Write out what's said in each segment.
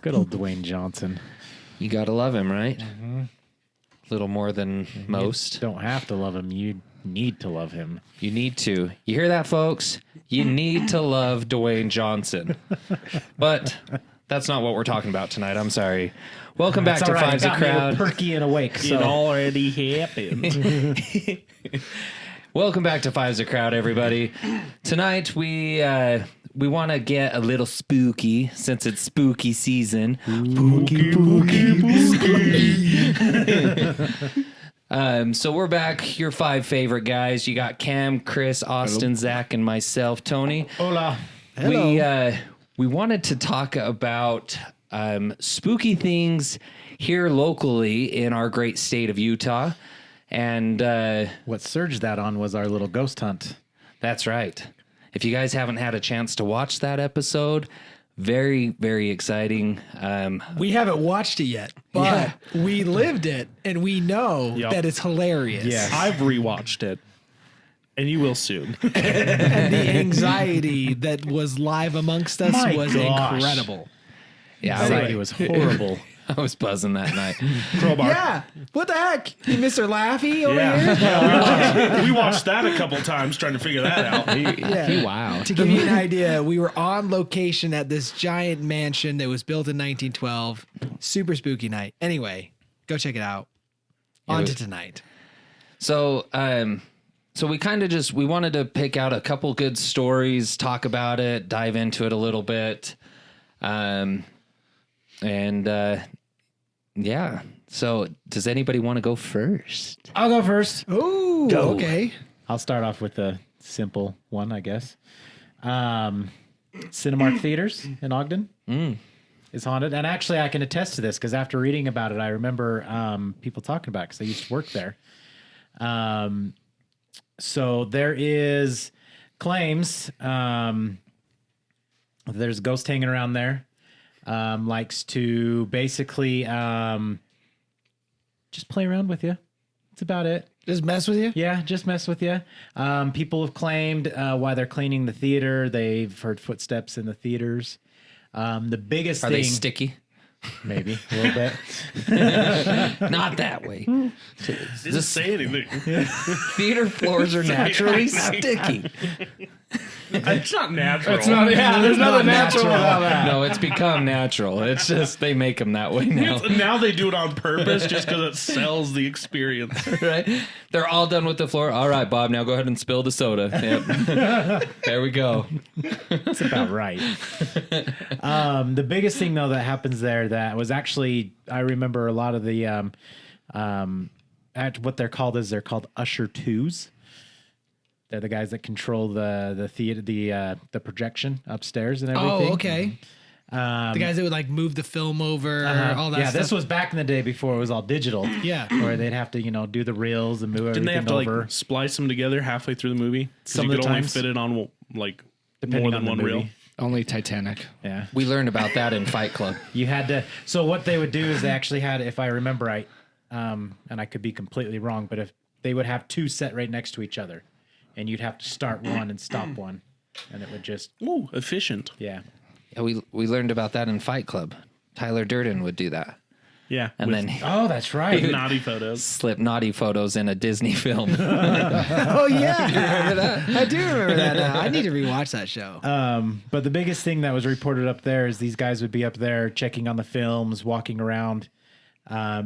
Good old Dwayne Johnson. You gotta love him, right? Mm-hmm. A little more than most. You don't have to love him. You need to love him. You need to. You hear that, folks? You need to love Dwayne Johnson. But that's not what we're talking about tonight. I'm sorry. Welcome back to Five's a Crowd. Perky and awake. So. It already happened. Welcome back to Five's a Crowd, everybody. Tonight we want to get a little spooky since it's spooky season. Spooky. So we're back. Your 5 favorite guys. You got Cam, Chris, Austin, Zach, and myself, Tony. Hola. Hello. We wanted to talk about spooky things here locally in our great state of Utah. And what surged that on was our little ghost hunt. That's right. If you guys haven't had a chance to watch that episode, very, very exciting. We haven't watched it yet, but we lived it, and we know that it's hilarious. Yes. I've rewatched it, and you will soon. And the anxiety that was live amongst us was incredible. Yeah, It was horrible. I was buzzing that night. Crowbar. Yeah. What the heck? You Mr. Laffy over Yeah. here? We watched that a couple times trying to figure that out. Yeah. Wow. To give you an idea, we were on location at this giant mansion that was built in 1912. Super spooky night. Anyway, go check it out. On to tonight. So, so we kind of we wanted to pick out a couple good stories, talk about it, dive into it a little bit. Yeah. So does anybody want to go first? I'll go first. Oh, okay. I'll start off with a simple one, I guess. Cinemark Theaters in Ogden is haunted. And actually, I can attest to this because after reading about it, I remember people talking about it because I used to work there. So there is claims there's a ghost hanging around there. Likes to basically just play around with you. That's about it. Just mess with you? Yeah, just mess with you. People have claimed while they're cleaning the theater, they've heard footsteps in the theaters. The biggest Are thing... they sticky? Maybe, a little bit. Not that way. Didn't say anything. Theater floors are naturally sticky. It's not natural. It's not, yeah, there's nothing natural about that. No, it's become natural. It's just they make them that way now. Now they do it on purpose just because it sells the experience. Right? They're all done with the floor. All right, Bob, now go ahead and spill the soda. Yep. There we go. That's about right. The biggest thing, though, that happens there that was actually, I remember a lot of the, what they're called Usher 2s. They're the guys that control the theater, the projection upstairs and everything. Oh, okay. The guys that would like move the film over, all that stuff. Yeah, this was back in the day before it was all digital. Yeah. Where they'd have to, do the reels and move everything Didn't they have to over. like splice them together halfway through the movie? Some you of could the only times. fit it on like Depending more than on the one movie. reel. Only Titanic. Yeah. We learned about that in Fight Club. You had to. So what they would do is they actually had, if I remember right, and I could be completely wrong, but if they would have 2 set right next to each other, and you'd have to start one and stop one, and it would just Ooh, efficient. yeah. Yeah, we learned about that in Fight Club. Tyler Durden would do that. Yeah. And with then Oh, that's right. naughty photos. slip naughty photos in a Disney film. Oh, yeah. You remember that? I do remember that now. I need to rewatch that show. But the biggest thing that was reported up there is these guys would be up there checking on the films, walking around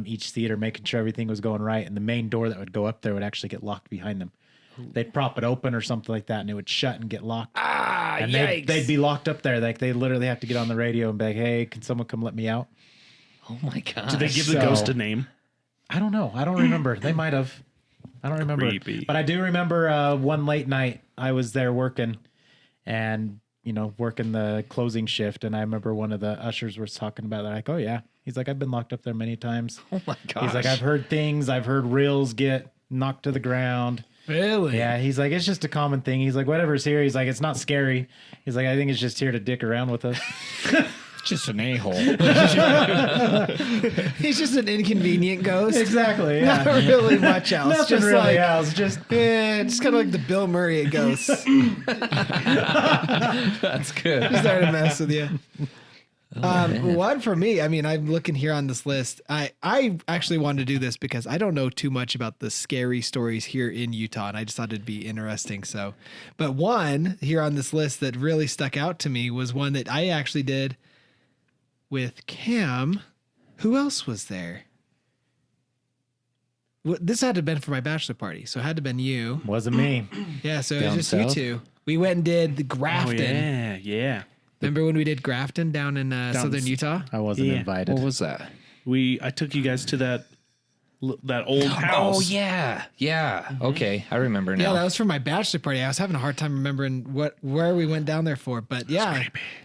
each theater, making sure everything was going right, and the main door that would go up there would actually get locked behind them. They'd prop it open or something like that, and it would shut and get locked. And they'd be locked up there. Like they literally have to get on the radio and be like, "Hey, can someone come let me out?" Oh my god! Did they give the ghost a name? I don't know. I don't remember. They might have. I don't remember. Creepy. But I do remember one late night I was there working, and working the closing shift, and I remember one of the ushers was talking about that. Like, "Oh yeah," he's like, "I've been locked up there many times." Oh my god! He's like, "I've heard things. I've heard reels get knocked to the ground." Really? Yeah, he's like, it's just a common thing. He's like, whatever's here, he's like, it's not scary. He's like, I think it's just here to dick around with us. Just an a-hole. He's just an inconvenient ghost. Exactly, yeah. Not really much else. Nothing just really like, else. Just just kind of like the Bill Murray of ghosts. That's good. Just there to mess with you. One for me. I mean, I'm looking here on this list. I actually wanted to do this because I don't know too much about the scary stories here in Utah, and I just thought it'd be interesting. So, but one here on this list that really stuck out to me was one that I actually did with Cam. Who else was there? This had to have been for my bachelor party, so it had to have been you. Wasn't me. Yeah, so it Down was just south? you two. We went and did the Grafton. yeah. Remember when we did Grafton down in southern Utah? I wasn't invited. What was that? I took you guys to that old house. Oh yeah. Okay, I remember now. Yeah, that was for my bachelor party. I was having a hard time remembering where we went down there for. But yeah,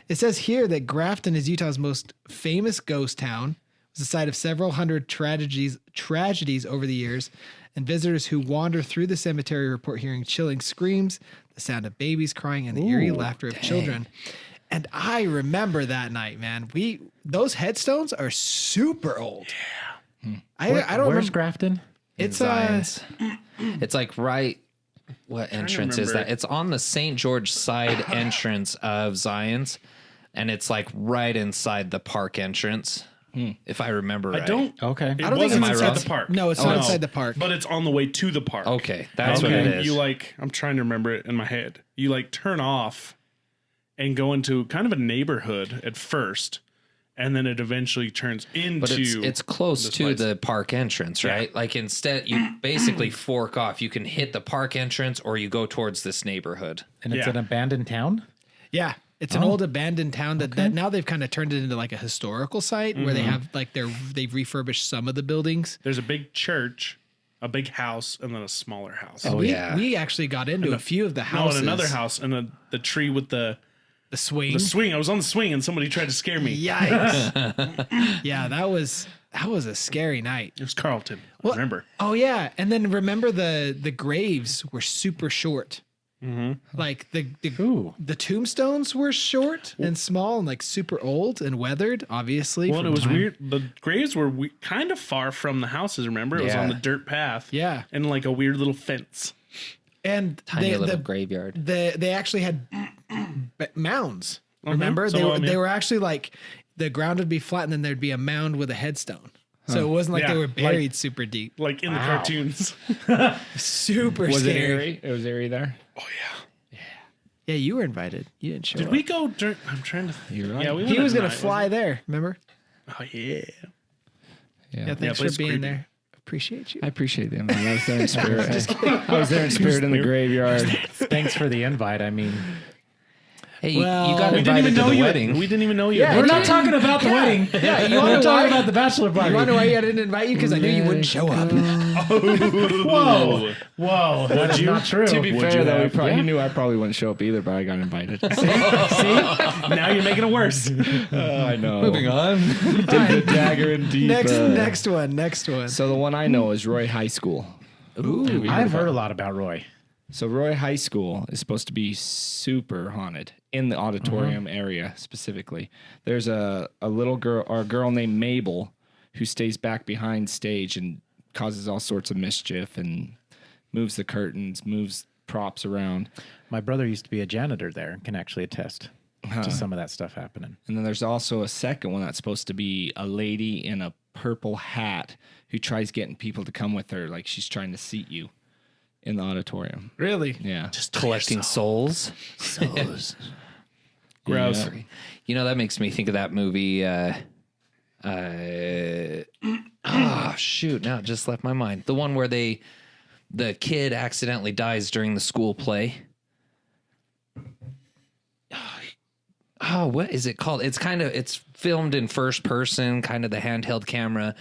it says here that Grafton is Utah's most famous ghost town. It was the site of several hundred tragedies over the years, and visitors who wander through the cemetery report hearing chilling screams, the sound of babies crying, and the eerie laughter of children. And I remember that night, man. Those headstones are super old. Yeah. I don't Where's remember. Grafton? It's Zions. It's like right. What entrance is that? It's on the St. George side entrance of Zions, and it's like right inside the park entrance. If I remember right. Okay. It I don't think wasn't it's inside inside the park. No, it's not inside the park. But it's on the way to the park. Okay, that's what it is. You I'm trying to remember it in my head. You turn off and go into kind of a neighborhood at first, and then it eventually turns into. But it's close to the park entrance, right? Yeah. Like instead, you basically fork off. You can hit the park entrance, or you go towards this neighborhood. And it's an abandoned town? Yeah. It's an old abandoned town that now they've kind of turned it into like a historical site where they have they've refurbished some of the buildings. There's a big church, a big house, and then a smaller house. Oh, yeah. We actually got into a few of the No, houses. and another house, and the tree with the swing. swing. I was on the swing, and somebody tried to scare me. Yikes. Yeah, that was a scary night. It was Carlton. Well, Remember? Oh yeah, and then remember the graves were super short. Mm-hmm. Like the tombstones were short and small and like super old and weathered, obviously. Well, from it was time. weird. The graves were kind of far from the houses. Remember, it was on the dirt path. Yeah, and like a weird little fence. And Tiny little graveyard. They actually had mounds. Remember, they were actually like the ground would be flat and then there'd be a mound with a headstone. So it wasn't like they were buried super deep. Like in the cartoons. Super Was scary. it eerie? It was eerie there. Oh yeah. Yeah, you were invited. You didn't show Did up. we go during? I'm trying to. You're right. Yeah, we He went was at gonna night, fly there. Remember? wasn't he? Oh yeah. Yeah. Thanks for place is being creepy. there. Appreciate you. I appreciate them. I was there in spirit. I was there in spirit in the graveyard. Thanks for the invite. I mean, Hey, you Well, got We didn't invited even to know the you. wedding. We didn't even know you. Yeah, we're not talking about the wedding. Yeah, you We're want to talking about the bachelor party. You want to know why I didn't invite you? Because I knew you wouldn't show up. Whoa, that is not true. To be Would fair, you though, have? he knew I probably wouldn't show up either, but I got invited. See? Now you're making it worse. I know. Moving on. Dig the dagger in deep. Next one. So the one I know is Roy High School. Ooh, I've heard a lot about Roy. So Roy High School is supposed to be super haunted in the auditorium area specifically. There's a little girl or a girl named Mabel who stays back behind stage and causes all sorts of mischief and moves the curtains, moves props around. My brother used to be a janitor there and can actually attest to some of that stuff happening. And then there's also a second one that's supposed to be a lady in a purple hat who tries getting people to come with her, like she's trying to seat you in the auditorium. Really? Yeah. Just collecting souls. Gross. Yeah. You know, that makes me think of that movie. Shoot. Now it just left my mind. The one where the kid accidentally dies during the school play. Oh, what is it called? It's filmed in first person, kind of the handheld camera.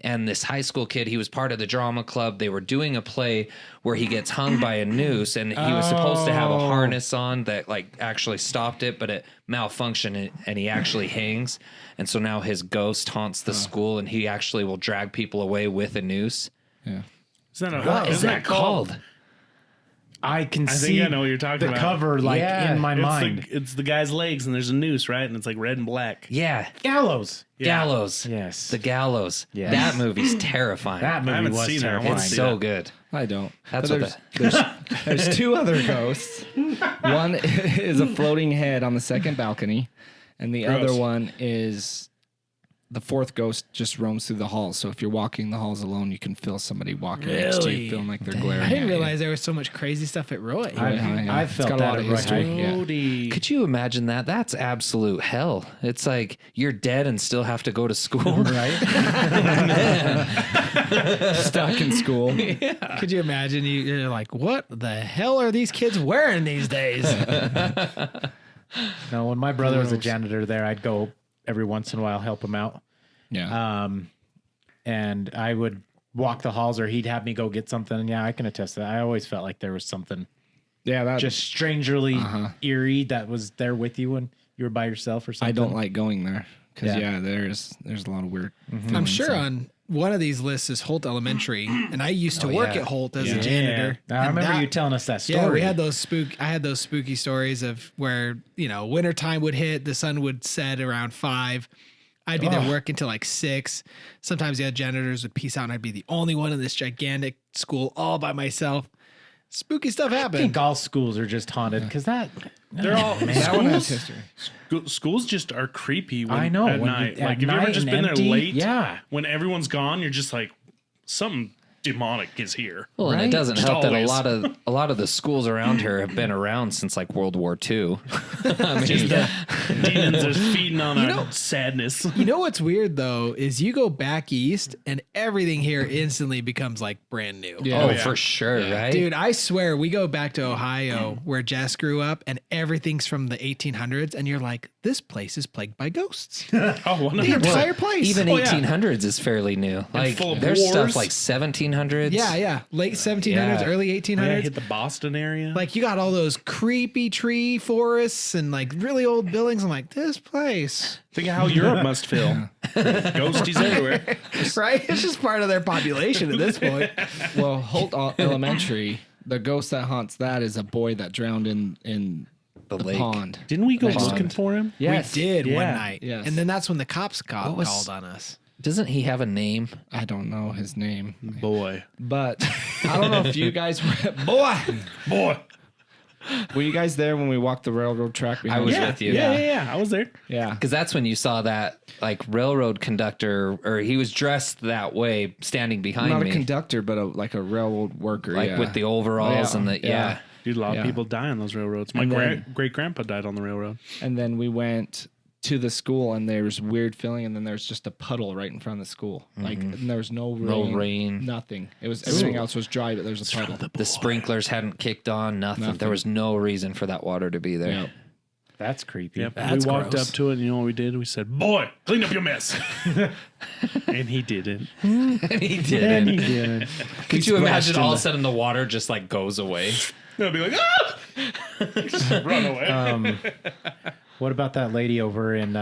And this high school kid, he was part of the drama club. They were doing a play where he gets hung by a noose, and he was supposed to have a harness on that like actually stopped it, but it malfunctioned and he actually hangs. And so now his ghost haunts the school, and he actually will drag people away with a noose. Yeah. What is that called? I can I see think I know what you're talking the about. cover in my mind. It's the guy's legs, and there's a noose, right? And it's like red and black. Yeah. Gallows. Gallows. Yes. The Gallows. Yes. That movie's terrifying. That movie haven't was seen it. I terrifying. wanna It's see so that. good. I don't. That's But what there's two other ghosts. One is a floating head on the second balcony, And the Gross. other one is the fourth ghost just roams through the halls. So if you're walking the halls alone, you can feel somebody walking next to you, Really? feeling like they're glaring. I didn't at you. realize there was so much crazy stuff at Roy. I It's felt got a that lot at of Roy history. High. Yeah. Cody. Could you imagine that? That's absolute hell. It's like you're dead and still have to go to school. Right? Stuck in school. Could you imagine? You're like, what the hell are these kids wearing these days? No, when my brother was a janitor there, I'd go every once in a while help him out. Yeah. And I would walk the halls or he'd have me go get something. And yeah, I can attest to that. I always felt like there was something Yeah, that just strangely eerie that was there with you when you were by yourself or something. I don't like going there because Yeah. there's a lot of weird. I'm sure on one of these lists is Holt Elementary, and I used to work yeah. at Holt as a Yeah. janitor. I and remember that- you telling us that story. Yeah, we had those I had those spooky stories of where, wintertime would hit, the sun would set around 5. I'd be there working till like 6. Sometimes the other janitors would peace out and I'd be the only one in this gigantic school all by myself. Spooky stuff I happened. think all schools are just haunted because They're all That one has schools. history. Schools just are creepy. When, I know, at when night. you- Like, at have you ever night just and been empty? there late? Yeah. When everyone's gone, you're just like, something demonic is here. Well, and it Right? doesn't Just help that always. a lot of the schools around here have been around since like World War II. I mean, Demons are feeding on our sadness. You know what's weird though is you go back east and everything here instantly becomes like brand new. Yeah. oh, yeah. for sure, right? Dude, I swear we go back to Ohio where Jess grew up and everything's from the 1800s and you're like, this place is plagued by ghosts. Oh, 100%. The entire place. Even Oh, yeah. 1800s is fairly new. Like full of there's stuff wars. like 1700s. yeah. Late 1700s, Yeah. early Yeah, 1800s. hit the Boston area. Like you got all those creepy tree forests and like really old buildings. I'm like, this place, Think of how Europe must feel. Ghosties everywhere. right? It's just part of their population at this point. Well, Holt Elementary, the ghost that haunts that is a boy that drowned in The the lake. pond. Didn't we go Pond. looking for him? Yes. We did one Yeah. night. Yes. And then that's when the cops called on us. Doesn't he have a name? I don't know his name, Boy. but I don't know if you guys were. Boy. Were you guys there when we walked the railroad track behind I was you? with you. Yeah. I was there. Yeah. Because that's when you saw that like railroad conductor, or he was dressed that way, standing behind Not me, a conductor, but like a railroad worker. like yeah. with the overalls Yeah, and the yeah. Dude, a lot Yeah. of people die on those railroads. My And then- great grandpa died on the railroad. And then we went to the school, and there was weird feeling, and then there's just a puddle right in front of the school. Like and there was no rain, nothing. It was everything else was dry, but there's a puddle. the sprinklers hadn't kicked on. Nothing. There was no reason for that water to be there. Yep. That's creepy. Yep. That's we walked gross. up to it, and you know what we did? We said, "Boy, clean up your mess." And he did it. he did. did. Could you imagine all of a sudden the water just like goes away? They'll be like, "Ah!" Just run away. What about that lady over in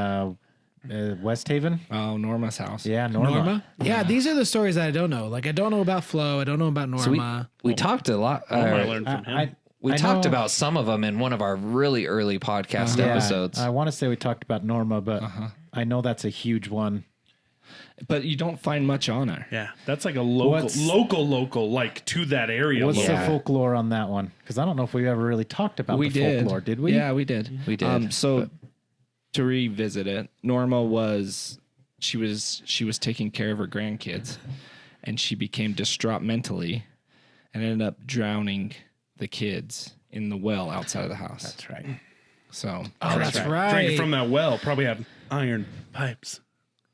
West Haven? Oh, Norma's house. Yeah, Norma. Norma? Yeah, these are the stories that I don't know. Like I don't know about Flo. I don't know about So Norma. we talked a lot. I learned from him. We I talked know- about some of them in one of our really early podcast Yeah, episodes. I want to say we talked about Norma, but I know that's a huge one. But you don't find much on her. Yeah, that's like a local, like to that area. What's local. the folklore on that one? Because I don't know if we ever really talked about We the did. folklore. Did we? Yeah, we did. We did, So to revisit it, Norma was taking care of her grandkids, and she became distraught mentally, and ended up drowning the kids in the well outside of the house. That's right. So Oh, that's right. Drinking from that well probably had iron pipes.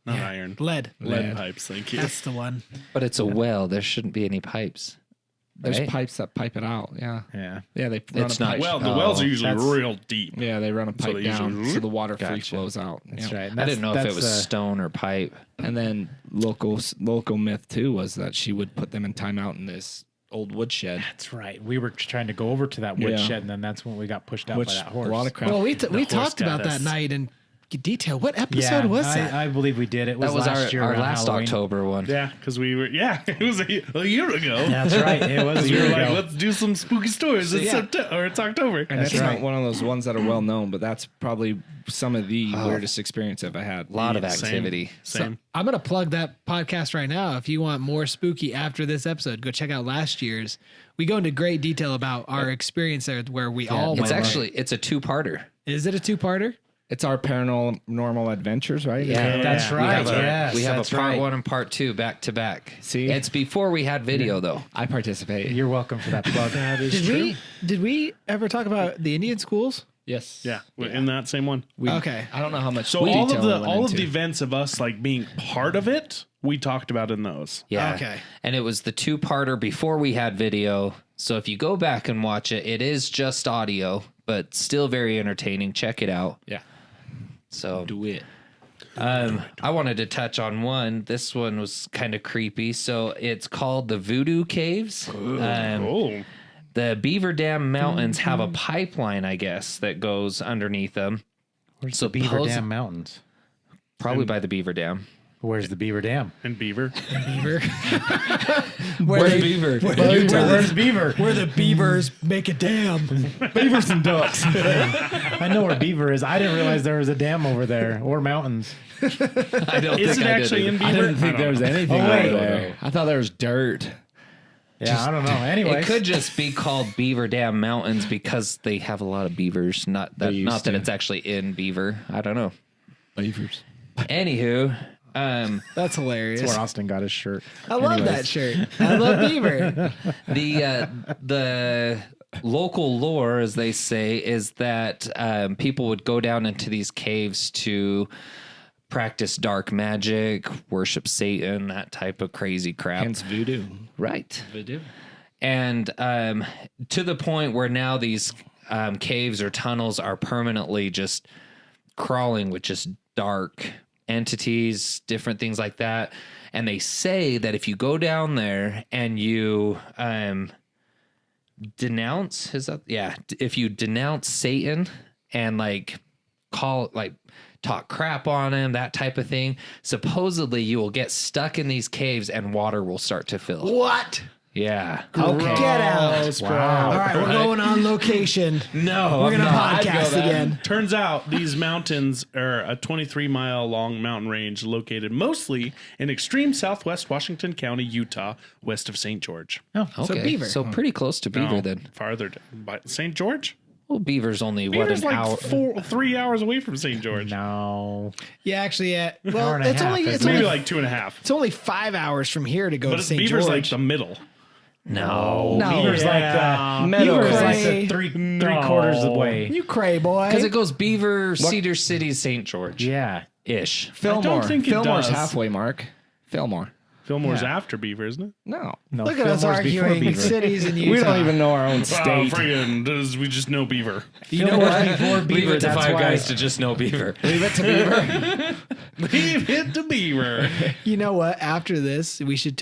Not iron. Lead. Lead pipes, thank you. That's the one. but it's a well. There shouldn't be any pipes. there's Right? pipes that pipe it out. Yeah, Yeah. yeah. They run It's a not- pipe. Well, the wells are usually that's- real deep. Yeah, they run a pipe they down usually- so the water free Gotcha. flows out. That's Yeah. right. And I didn't know if it that's, was stone or pipe. And then local myth too was that she would put them in timeout in this old woodshed. That's right. We were trying to go over to that Yeah. woodshed, and then that's when we got pushed out Which by that horse. a lot of crap. Well, we horse talked got about that us. night in detail. What yeah, episode was that? I believe we did. It was That was last year our around last Halloween. October one. Yeah, because we were. Yeah, it was a year ago. That's right. It was a We year were like, ago. let's do some spooky stories. It's September or it's October. And That's it's right. not one of those ones that are well known, but that's probably some of the weirdest experience I've had. A lot of Yeah, same. activity. Same. I'm going to plug that podcast right now. If you want more spooky after this episode, go check out last year's. We go into great detail about our experience there where we all It's went. actually it's a two-parter. Is it a two-parter? It's our paranormal adventures, right? Yeah, That's We right. have a, Yes, we have that's a part right. 1 and part 2 back to back. See? It's before we had video though. I participate. You're welcome for that plug. Did we ever talk about the Indian schools? Yes. Yeah, in that same one. Okay. I don't know how much. So all of detail the we went all of into. the events of us like being part of it, we talked about in those. Yeah. Okay. And it was the 2-parter before we had video. So if you go back and watch it, it is just audio, but still very entertaining. Check it out. Yeah. So Do it. I wanted to touch on one. This one was kind of creepy. So it's called the Voodoo Caves. Oh, The Beaver Dam Mountains have a pipeline, I guess, that goes underneath them. Where's So the Beaver suppose- Dam Mountains? Probably by the Beaver Dam. Where's the Beaver Dam? and Beaver. Beaver. Where's Beaver? Where's Beaver? Where the beavers make a dam. Beavers and ducks. I know where Beaver is. I didn't realize there was a dam over there or mountains. I don't Is think it I did actually either. in Beaver? I didn't think there was anything Oh, wait. over there. I thought there was dirt. Yeah, I don't know. Anyway, It could just be called Beaver Dam Mountains because they have a lot of beavers. Not that used to. it's actually in Beaver. I don't know. Beavers. Anywho, That's hilarious. that's where Austin got his shirt. I love that shirt. I love beaver. the local lore, as they say, is that people would go down into these caves to practice dark magic, worship Satan, that type of crazy crap. Hence voodoo. Right. Voodoo. And to the point where now these caves or tunnels are permanently just crawling with just dark entities, different things like that. And they say that if you go down there and you denounce, if you denounce Satan and like talk crap on him, that type of thing, supposedly you will get stuck in these caves and water will start to fill. What? Yeah. Okay. Get out. Wow. All right, we're going on location. No, We're gonna I'm not. podcast again. Turns out these mountains are a 23-mile long mountain range located mostly in extreme southwest Washington County, Utah, west of St. George. Oh, Okay. Beaver. So pretty close to Beaver No, then. farther by St. George. Well, Beaver's only Beaver's what, an like hour. 3 hours away from St. George. no. Yeah, actually, yeah. Hour Well, and a it's half, only isn't it's it? Maybe only, like 2.5. it's only 5 hours from here to go But to it's St. Beaver's George. like the middle. No. No. Beaver's like the Meadows. Beaver's like Cray. the three quarters of the way. You cray boy. Because it goes Beaver, Cedar City, St. George. Yeah. Ish. Fillmore. think it Fillmore's does. halfway mark. Fillmore. Fillmore's Yeah. after Beaver, isn't it? No. No, Look at us Fillmore's before arguing Beaver. cities in Utah. We don't even know our own Oh, state. friggin' we just know Beaver. You know what? Before Beaver, Leave it to that's five why. guys to just know Beaver. Leave it to Beaver. Leave it to Beaver. You know what? After this, we should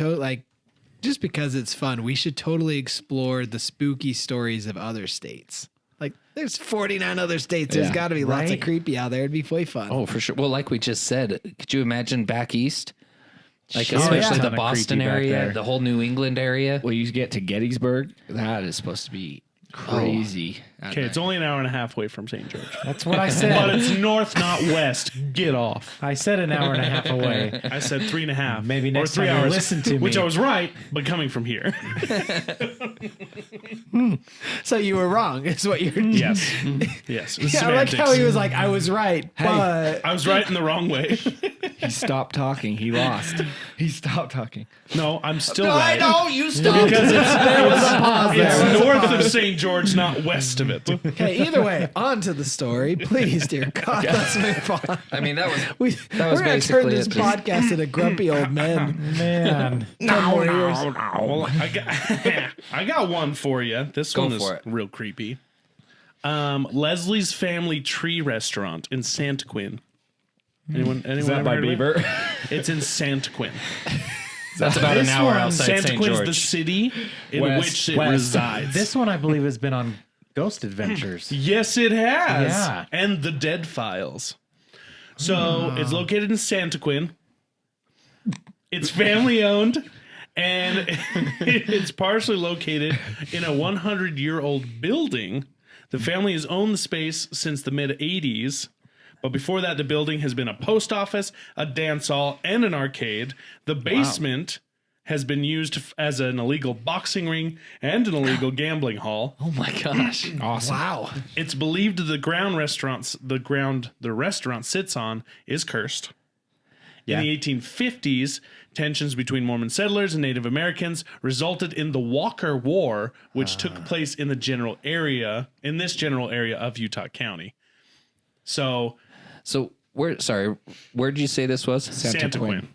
just because it's fun, we should totally explore the spooky stories of other states. Like, there's 49 other states. There's Yeah, got to be lots of right? creepy out there. It'd be way fun. Oh, for sure. Well, like we just said, could you imagine back east? Like, Sure. especially Yeah. the Ton of Boston creepy back area, there. the whole New England area. Well, you get to Gettysburg. That is supposed to be crazy. Okay, it's only an hour and a half away from St. George. That's what I But said. it's north, not west. Get off. I said an hour and a half away. I said 3.5. Maybe or next 3 time you'll hours. listen to me. Which I was right, but coming from here. So you were wrong, is what you're. Yes. Yes. It was Yeah, I like semantics. how he was like, I was right, but I was right in the wrong way. He stopped talking. He lost. He stopped talking. No, I'm still no, I right. know you stopped. Because there was a pause there. it's north of St. George, not west of it. Okay, either way, on to the story, please, dear God. Let's move on. I mean, that was We're was gonna turn basically this it. podcast into grumpy old men. Man. No. Well, I got one for you. This Go one is for it. real creepy. Leslie's Family Tree Restaurant in Santaquin. Anyone Is that ever by heard of it? Beaver? It's in Santaquin. that's about an This hour one, outside St. Santaquin's the George. city in West, which it west. resides. This one, I believe, has been on Ghost Adventures. Yes, it has. Yeah. And the Dead Files. So it's located in Santaquin. It's family owned, and it's partially located in a 100-year-old building. The family has owned the space since the mid-'80s. But before that, the building has been a post office, a dance hall, and an arcade. The basement has been used as an illegal boxing ring and an illegal gambling hall. Oh my gosh. Awesome. Wow. It's believed the ground the restaurant sits on is cursed. Yeah. In the 1850s, tensions between Mormon settlers and Native Americans resulted in the Walker War, which took place in this general area of Utah County. So where did you say this was? Santa Quinn.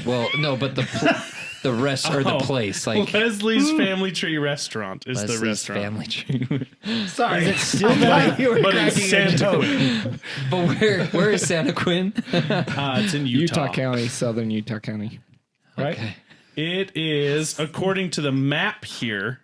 Well, no, but the rest or the place, like Leslie's Family Tree Restaurant is Leslie's the restaurant. Family Tree. Sorry. Is it still that? But it's Santa Quinn. But where is Santa Quinn? It's in Utah. Utah County, southern Utah County. Right? Okay. It is, according to the map here,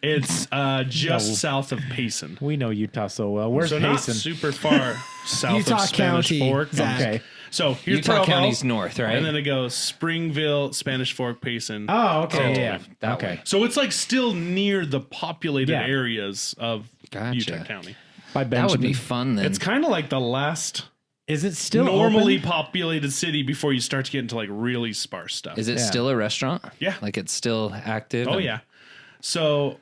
it's just south of Payson. We know Utah so well. Where's So not Payson? super far south Utah of Spanish County, Fork. Zach. Okay. So here's Utah Provo, County's north, right? and then it goes Springville, Spanish Fork, Payson. Oh, okay. Oh, Yeah. that Okay. way. So it's like still near the populated Yeah. areas of Gotcha. Utah County. By That Benjamin. would be fun then. It's kind of like the last Is it still normally open? populated city before you start to get into like really sparse stuff. Is it Yeah. still a restaurant? Yeah. Like it's still active? Oh and- yeah. So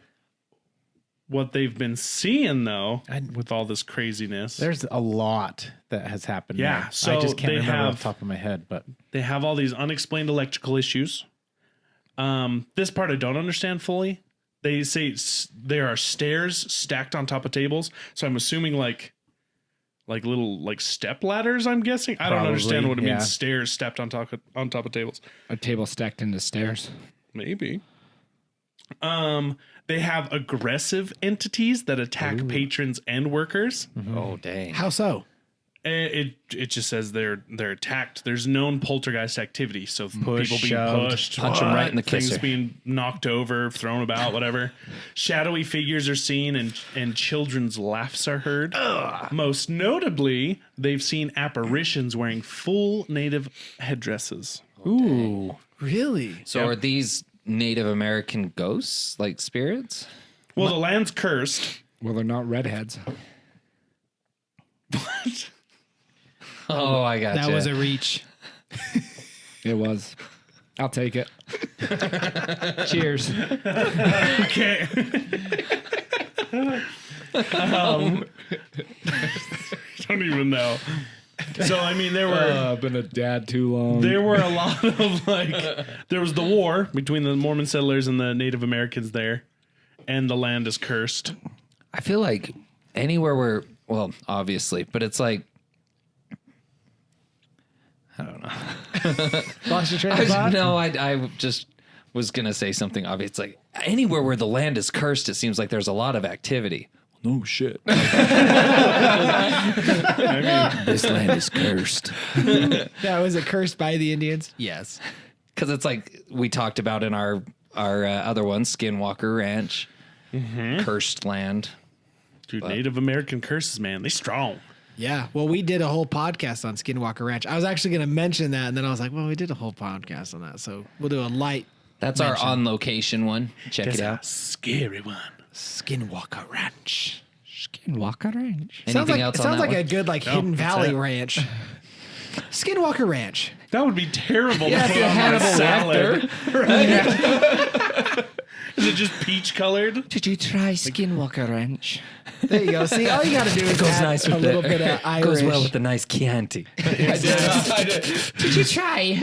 what they've been seeing though, And with all this craziness, There's a lot that has happened. Yeah, there. so I just can't they remember off have- the top of my head, but they have all these unexplained electrical issues. This part I don't understand fully. They say there are stairs stacked on top of tables, so I'm assuming like little like step ladders. I'm guessing. I don't Probably, understand what it yeah. means. Stairs stepped on top of tables. A table stacked into stairs. Maybe. They have aggressive entities that attack patrons and workers. Oh dang. How so? It just says they're attacked. There's known poltergeist activity, so people being shoved, pushed, punch 'em right in the things kisser. being knocked over, thrown about, whatever. Shadowy figures are seen, and children's laughs are heard. Most notably, they've seen apparitions wearing full native headdresses. ooh, Really? So are these Native American ghosts, like spirits? Well, the land's cursed. Well, they're not redheads. Oh, I got That was a reach. It was. I'll take it. Cheers. Okay. Don't even know. So I mean, there were. I've been a dad too long. There were a lot of there was the war between the Mormon settlers and the Native Americans there, and the land is cursed. I feel like anywhere where, well, obviously, but it's like, I don't know. Lost your train of thought? No, I just was going to say something obvious. It's like anywhere where the land is cursed, it seems like there's a lot of activity. No shit. This land is cursed. Yeah, was it cursed by the Indians? Yes. Because it's like we talked about in our other one, Skinwalker Ranch, cursed land. Dude, Native American curses, man, they strong. Yeah. Well, we did a whole podcast on Skinwalker Ranch. I was actually going to mention that, and then I was like, well, we did a whole podcast on that, so we'll do a light That's our on location one. Check it out. Scary one. Skinwalker Ranch. Skinwalker Ranch. Anything else it on sounds that like one? a good Hidden that's Valley it. Ranch. Skinwalker Ranch. That would be terrible Yeah, to if put you on had a a salad. Right? Is it just peach colored? Did you try Skinwalker Ranch? There you go. See, all you got to do is goes add nice a with little the- bit of Irish. Goes well with the nice Chianti. Did you try?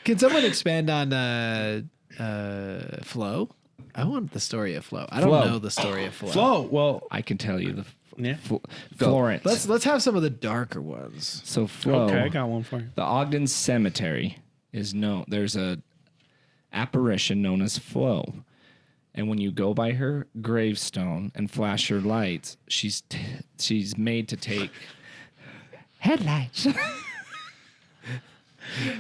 Can someone expand on Flo? I want the story of Flo. I don't Flo. know the story of Flo. Flo. Well, I can tell you the yeah. Florence. Let's have some of the darker ones. So Flo, Okay, I got one for you. the Ogden Cemetery is known. There's a apparition known as Flo, and when you go by her gravestone and flash her lights, she's made to take headlights.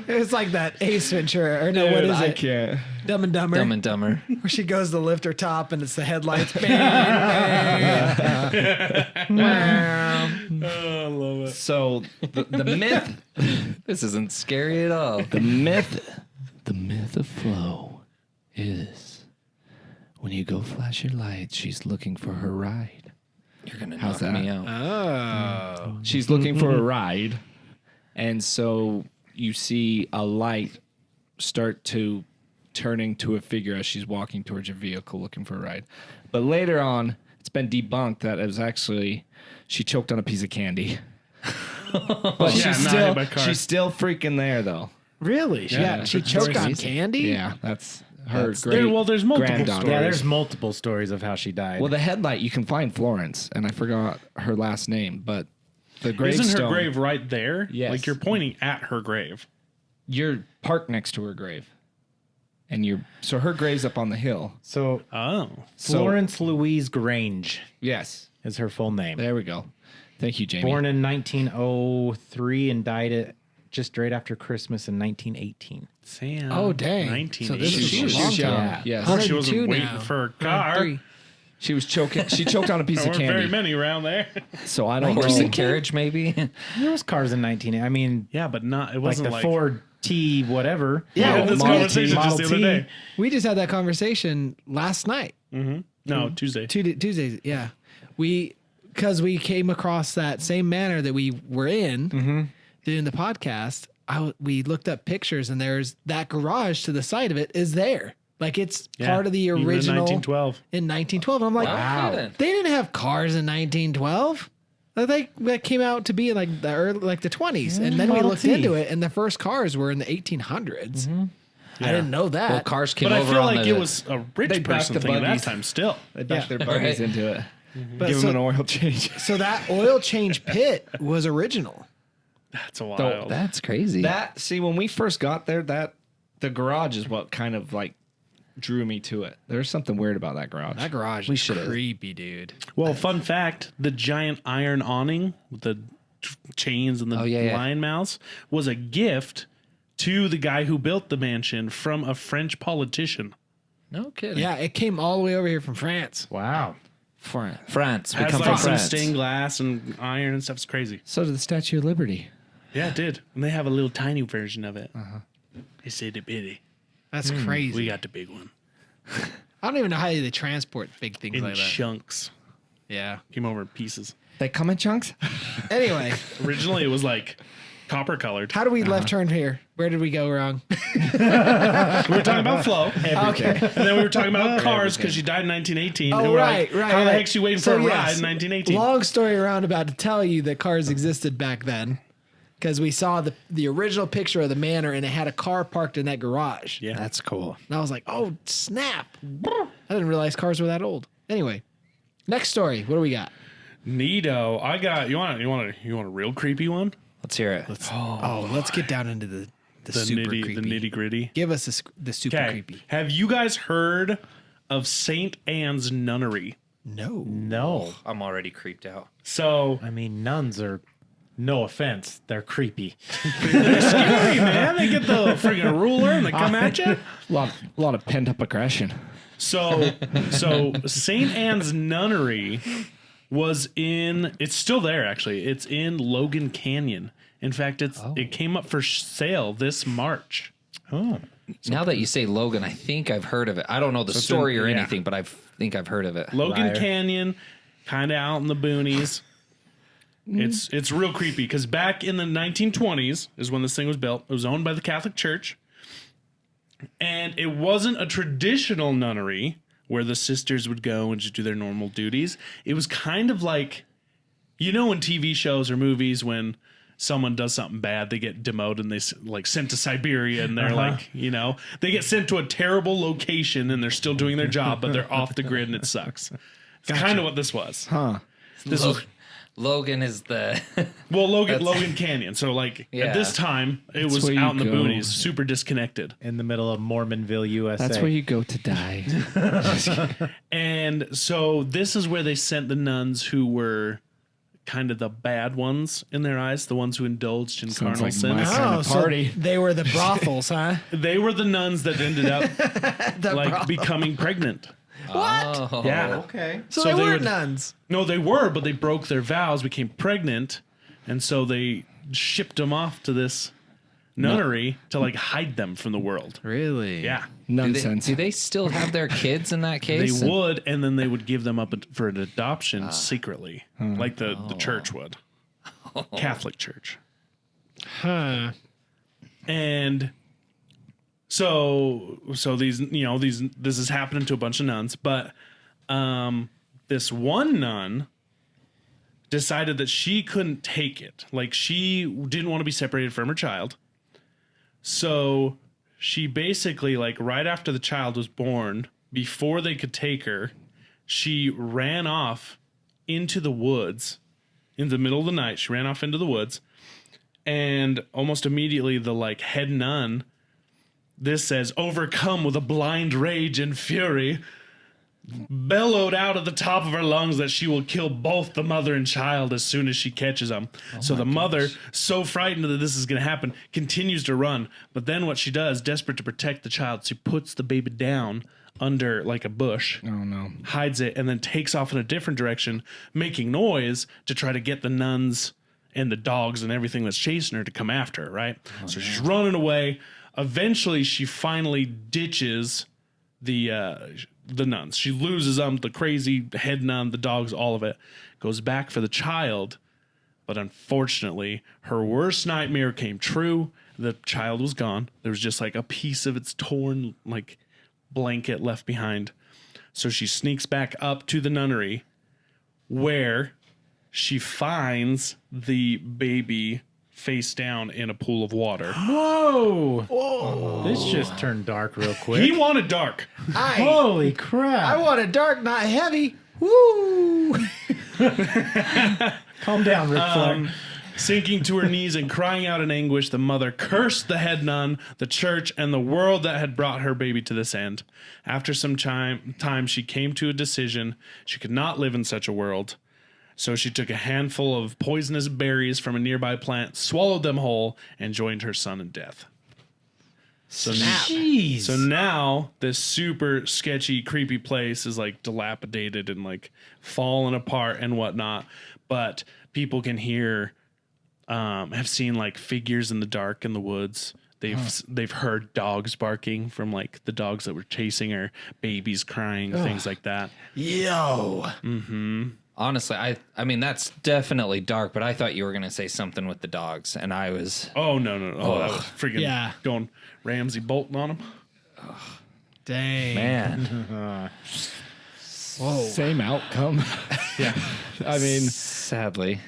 It's like that Ace Ventura, or no, what is I it? can't. Dumb and Dumber. Dumb and Dumber. Where she goes to lift her top and it's the headlights. Bang, bang. Oh, I love it. So the myth, This isn't scary at all. the myth of Flo is when you go flash your lights, she's looking for her ride. You're gonna How's knock that? me out. Oh. She's looking for a ride, and so you see a light start to turning to a figure as she's walking towards your vehicle looking for a ride. But later on, it's been debunked that it was actually she choked on a piece of candy. But she's still freaking there though. Really? Yeah, She choked on candy? Yeah, that's her there's multiple granddaughter. stories. Yeah, there's multiple stories of how she died. Well, the headlight, you can find Florence, and I forgot her last name, but the gravestone. Isn't her grave right there? Yes. Like you're pointing at her grave. You're parked next to her grave. And so her grave's up on the hill. so Oh. Florence Louise Grange Yes. is her full name. There we go. Thank you, Jamie. Born in 1903 and died at just right after Christmas in 1918. Sam. Oh, dang. 19. So this is She a was long young. time. Yes. She 102 wasn't waiting now. for a car. 103. She was choking. She choked on a piece There of weren't very candy. many around there. So I don't Horse know. and carriage, maybe. There was cars in 19. I mean, Yeah, but not. It like wasn't the like Ford T whatever. Yeah, Yeah, this Model conversation T. just the other day. We just had that conversation last night. No, Tuesday. Tuesdays, yeah. Because we came across that same manor that we were in doing the podcast. We looked up pictures, and there's that garage to the side of it is there. Like it's part of the Even in original 1912. in 1912. I'm like, Wow. they didn't have cars in 1912. That came out to be in like the early, like the 20s, and then we Model looked T. into it, and the first cars were in the 1800s. I didn't know that. Well, cars came But I over feel on like the, it was a rich They backed person the thing at that buggies. time still. They backed their Yeah. buggies Right. into it. But Give so, them an oil change. so that oil change pit was original. That's a wild. That's crazy. See, when we first got there, the garage is what kind of like drew me to it. There's something weird about that garage. That garage is creepy, dude. Well, fun fact: the giant iron awning with the chains and the lion mouths was a gift to the guy who built the mansion from a French politician. no kidding. Yeah, it came all the way over here from France. Wow. France. We Has come like from some France. stained glass and iron and stuff. It's crazy. So did the Statue of Liberty. Yeah, it did. And they have a little tiny version of it. It's itty bitty. That's crazy. We got the big one I don't even know how they transport big things in like that. chunks. Yeah. Came over in pieces. They come in chunks? Anyway, Originally, it was like copper colored. how do we left turn here? Where did we go wrong? We were talking about Flo. Okay. And then we were talking about cars because she died in 1918. and Oh, we're right, like, right. How the right. heck's she waiting for a ride in 1918? Long story roundabout to tell you that cars existed back then. Because we saw the original picture of the manor, and it had a car parked in that garage. Yeah. That's cool. And I was like, oh, snap. I didn't realize cars were that old. Anyway, next story. What do we got? Neato. I got you want a real creepy one? Let's hear it. Let's get down into the super creepy. The nitty gritty. Give us the super Okay. creepy. Have you guys heard of St. Anne's Nunnery? No. No. I'm already creeped out. So I mean, nuns are, no offense, they're creepy. they're scary, man. They get the friggin' ruler and they come at you. A lot of pent up aggression. So St. Anne's Nunnery was it's still there actually. It's in Logan Canyon. In fact, it came up for sale this March. Oh. Now that you say Logan, I think I've heard of it. I don't know the it's story in- or yeah. anything, but I think I've heard of it. Logan Liar. Canyon, kind of out in the boonies. It's real creepy because back in the 1920s is when this thing was built. It was owned by the Catholic Church, and it wasn't a traditional nunnery where the sisters would go and just do their normal duties. It was kind of like, in TV shows or movies when someone does something bad, they get demoted and they like sent to Siberia, and they're like, they get sent to a terrible location and they're still doing their job, but they're off the grid and it sucks. It's kind of what this was. Huh. This was Logan is the Logan Canyon. So like Yeah. at this time, it was where you out in the go. boonies, super disconnected. In the middle of Mormonville, USA. That's where you go to die. And so this is where they sent the nuns who were kind of the bad ones in their eyes, the ones who indulged in Sounds carnal like sins. my kind of party. So they were the brothels, huh? They were the nuns that ended up becoming pregnant. What? Oh, Yeah. Okay. So, So they they weren't would- nuns. No, they were, but they broke their vows, became pregnant, and so they shipped them off to this nunnery to like hide them from the world. Really? Yeah. Nonsense. Do they still have their kids in that case? They would, and then they would give them up for an adoption secretly, like the church would. Catholic Church. Huh. And so these, this is happening to a bunch of nuns, but this one nun decided that she couldn't take it. Like, she didn't want to be separated from her child. So she basically, like, right after the child was born, before they could take her, she ran off into the woods in the middle of the night. She ran off into the woods, and almost immediately the, like, head nun, this says, overcome with a blind rage and fury, bellowed out of the top of her lungs that she will kill both the mother and child as soon as she catches them. So the mother, so frightened that this is going to happen, continues to run. But then what she does, desperate to protect the child, she puts the baby down under like a bush. Oh no. Hides it, and then takes off in a different direction, making noise to try to get the nuns and the dogs and everything that's chasing her to come after her, right? So she's running away. Eventually, she finally ditches the nuns. She loses the crazy head nun, the dogs, all of it. Goes back for the child, but unfortunately, her worst nightmare came true. The child was gone. There was just like a piece of its torn like blanket left behind. So she sneaks back up to the nunnery, where she finds the baby face down in a pool of water. Whoa! This just turned dark real quick. He wanted dark. Holy crap! I want a dark, not heavy. Woo! Calm down, Ric Flair. Sinking to her knees and crying out in anguish, the mother cursed the head nun, the church, and the world that had brought her baby to this end. After some time, she came to a decision. She could not live in such a world. So she took a handful of poisonous berries from a nearby plant, swallowed them whole, and joined her son in death. So now this super sketchy, creepy place is like dilapidated and like falling apart and whatnot. But people can hear, have seen like figures in the dark in the woods. They've heard dogs barking from like the dogs that were chasing her, babies crying, things like that. Yo. Mm-hmm. Honestly, I mean, that's definitely dark, but I thought you were going to say something with the dogs, and I was... Oh, no. Oh, that was freaking going Ramsey Bolton on him. Dang. Man. Whoa. Same outcome. Yeah. I mean, sadly.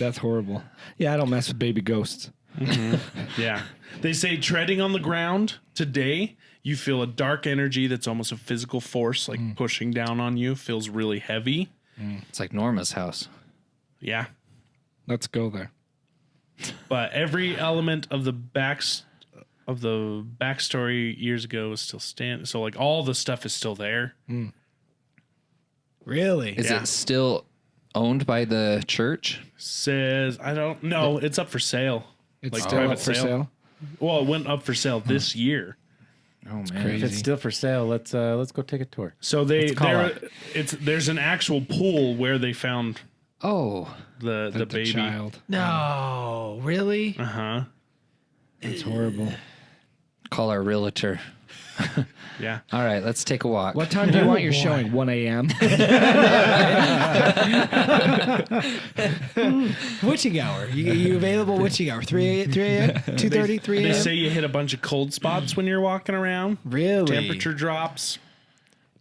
That's horrible. Yeah, I don't mess with baby ghosts. Mm-hmm. Yeah. They say treading on the ground today, you feel a dark energy that's almost a physical force, like pushing down on you, feels really heavy. It's like Norma's house. Yeah. Let's go there. But every element of the backstory years ago is still standing. So like all the stuff is still there. Really? Is it still owned by the church? Says I don't know. It's up for sale. It's Like still private up for sale. Well, it went up for sale this year. Oh, man. crazy. If it's still for sale, let's go take a tour. So there's an actual pool where they found Oh. the baby. Child. No. Really? Uh-huh. It's horrible. Call our realtor. Yeah. All right, let's take a walk. What time do you want your showing? 1 a.m. Witching hour. You available witching hour? 3 a.m., 2:30, 3 They a.m.? say you hit a bunch of cold spots when you're walking around. Really? Temperature drops.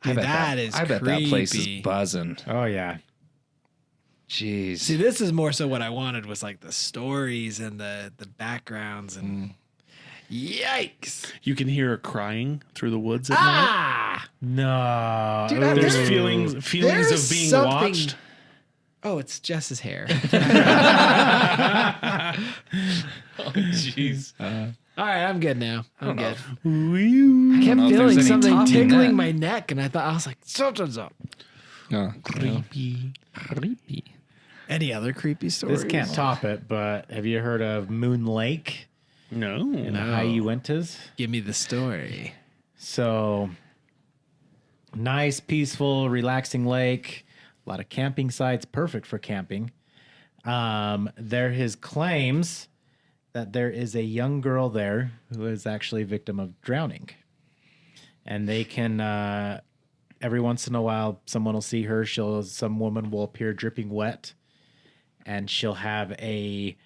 Dude, that is I bet creepy. that place is buzzing. Oh yeah. Jeez. See, this is more so what I wanted was like the stories and the backgrounds and yikes. You can hear her crying through the woods at night. No. Dude, There's there- feelings there's of being something- watched. Oh, it's Jess's hair. Jeez. All right, I'm good now. I'm good. Woo. I kept know if feeling there's any something topping tickling that. my neck, and I was like, something's up. Creepy. Any other creepy stories? This can't top it, but have you heard of Moon Lake No. in the Uintas? Give me the story. So nice, peaceful, relaxing lake. A lot of camping sites, perfect for camping. There his claims that there is a young girl there who is actually a victim of drowning. And they can, every once in a while, someone will see her. Some woman will appear dripping wet, and she'll have a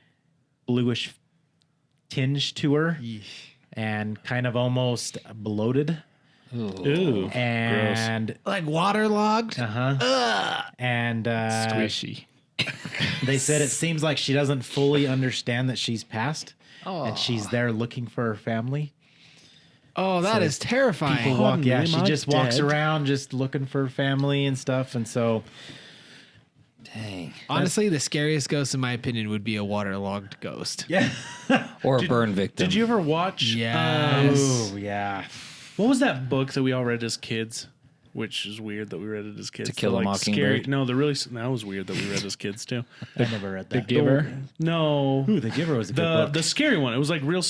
bluish tinge to her and kind of almost bloated. Ooh. And Like waterlogged. and Squishy. they said it seems like she doesn't fully understand that she's passed and she's there looking for her family. Oh, that is terrifying. People walk, Honey, she am I just walks dead? around just looking for her family and stuff. And so Dang. Honestly, the scariest ghost, in my opinion, would be a waterlogged ghost. yeah. Or a burn victim. Did you ever watch? Yes. Oh yeah. What was that book that we all read as kids? Which is weird that we read it as kids. To Kill The, a Mockingbird? No, that was weird that we read as kids too. I never read that. The Giver. No, Ooh, The Giver was a good the book. the scary one. It was like real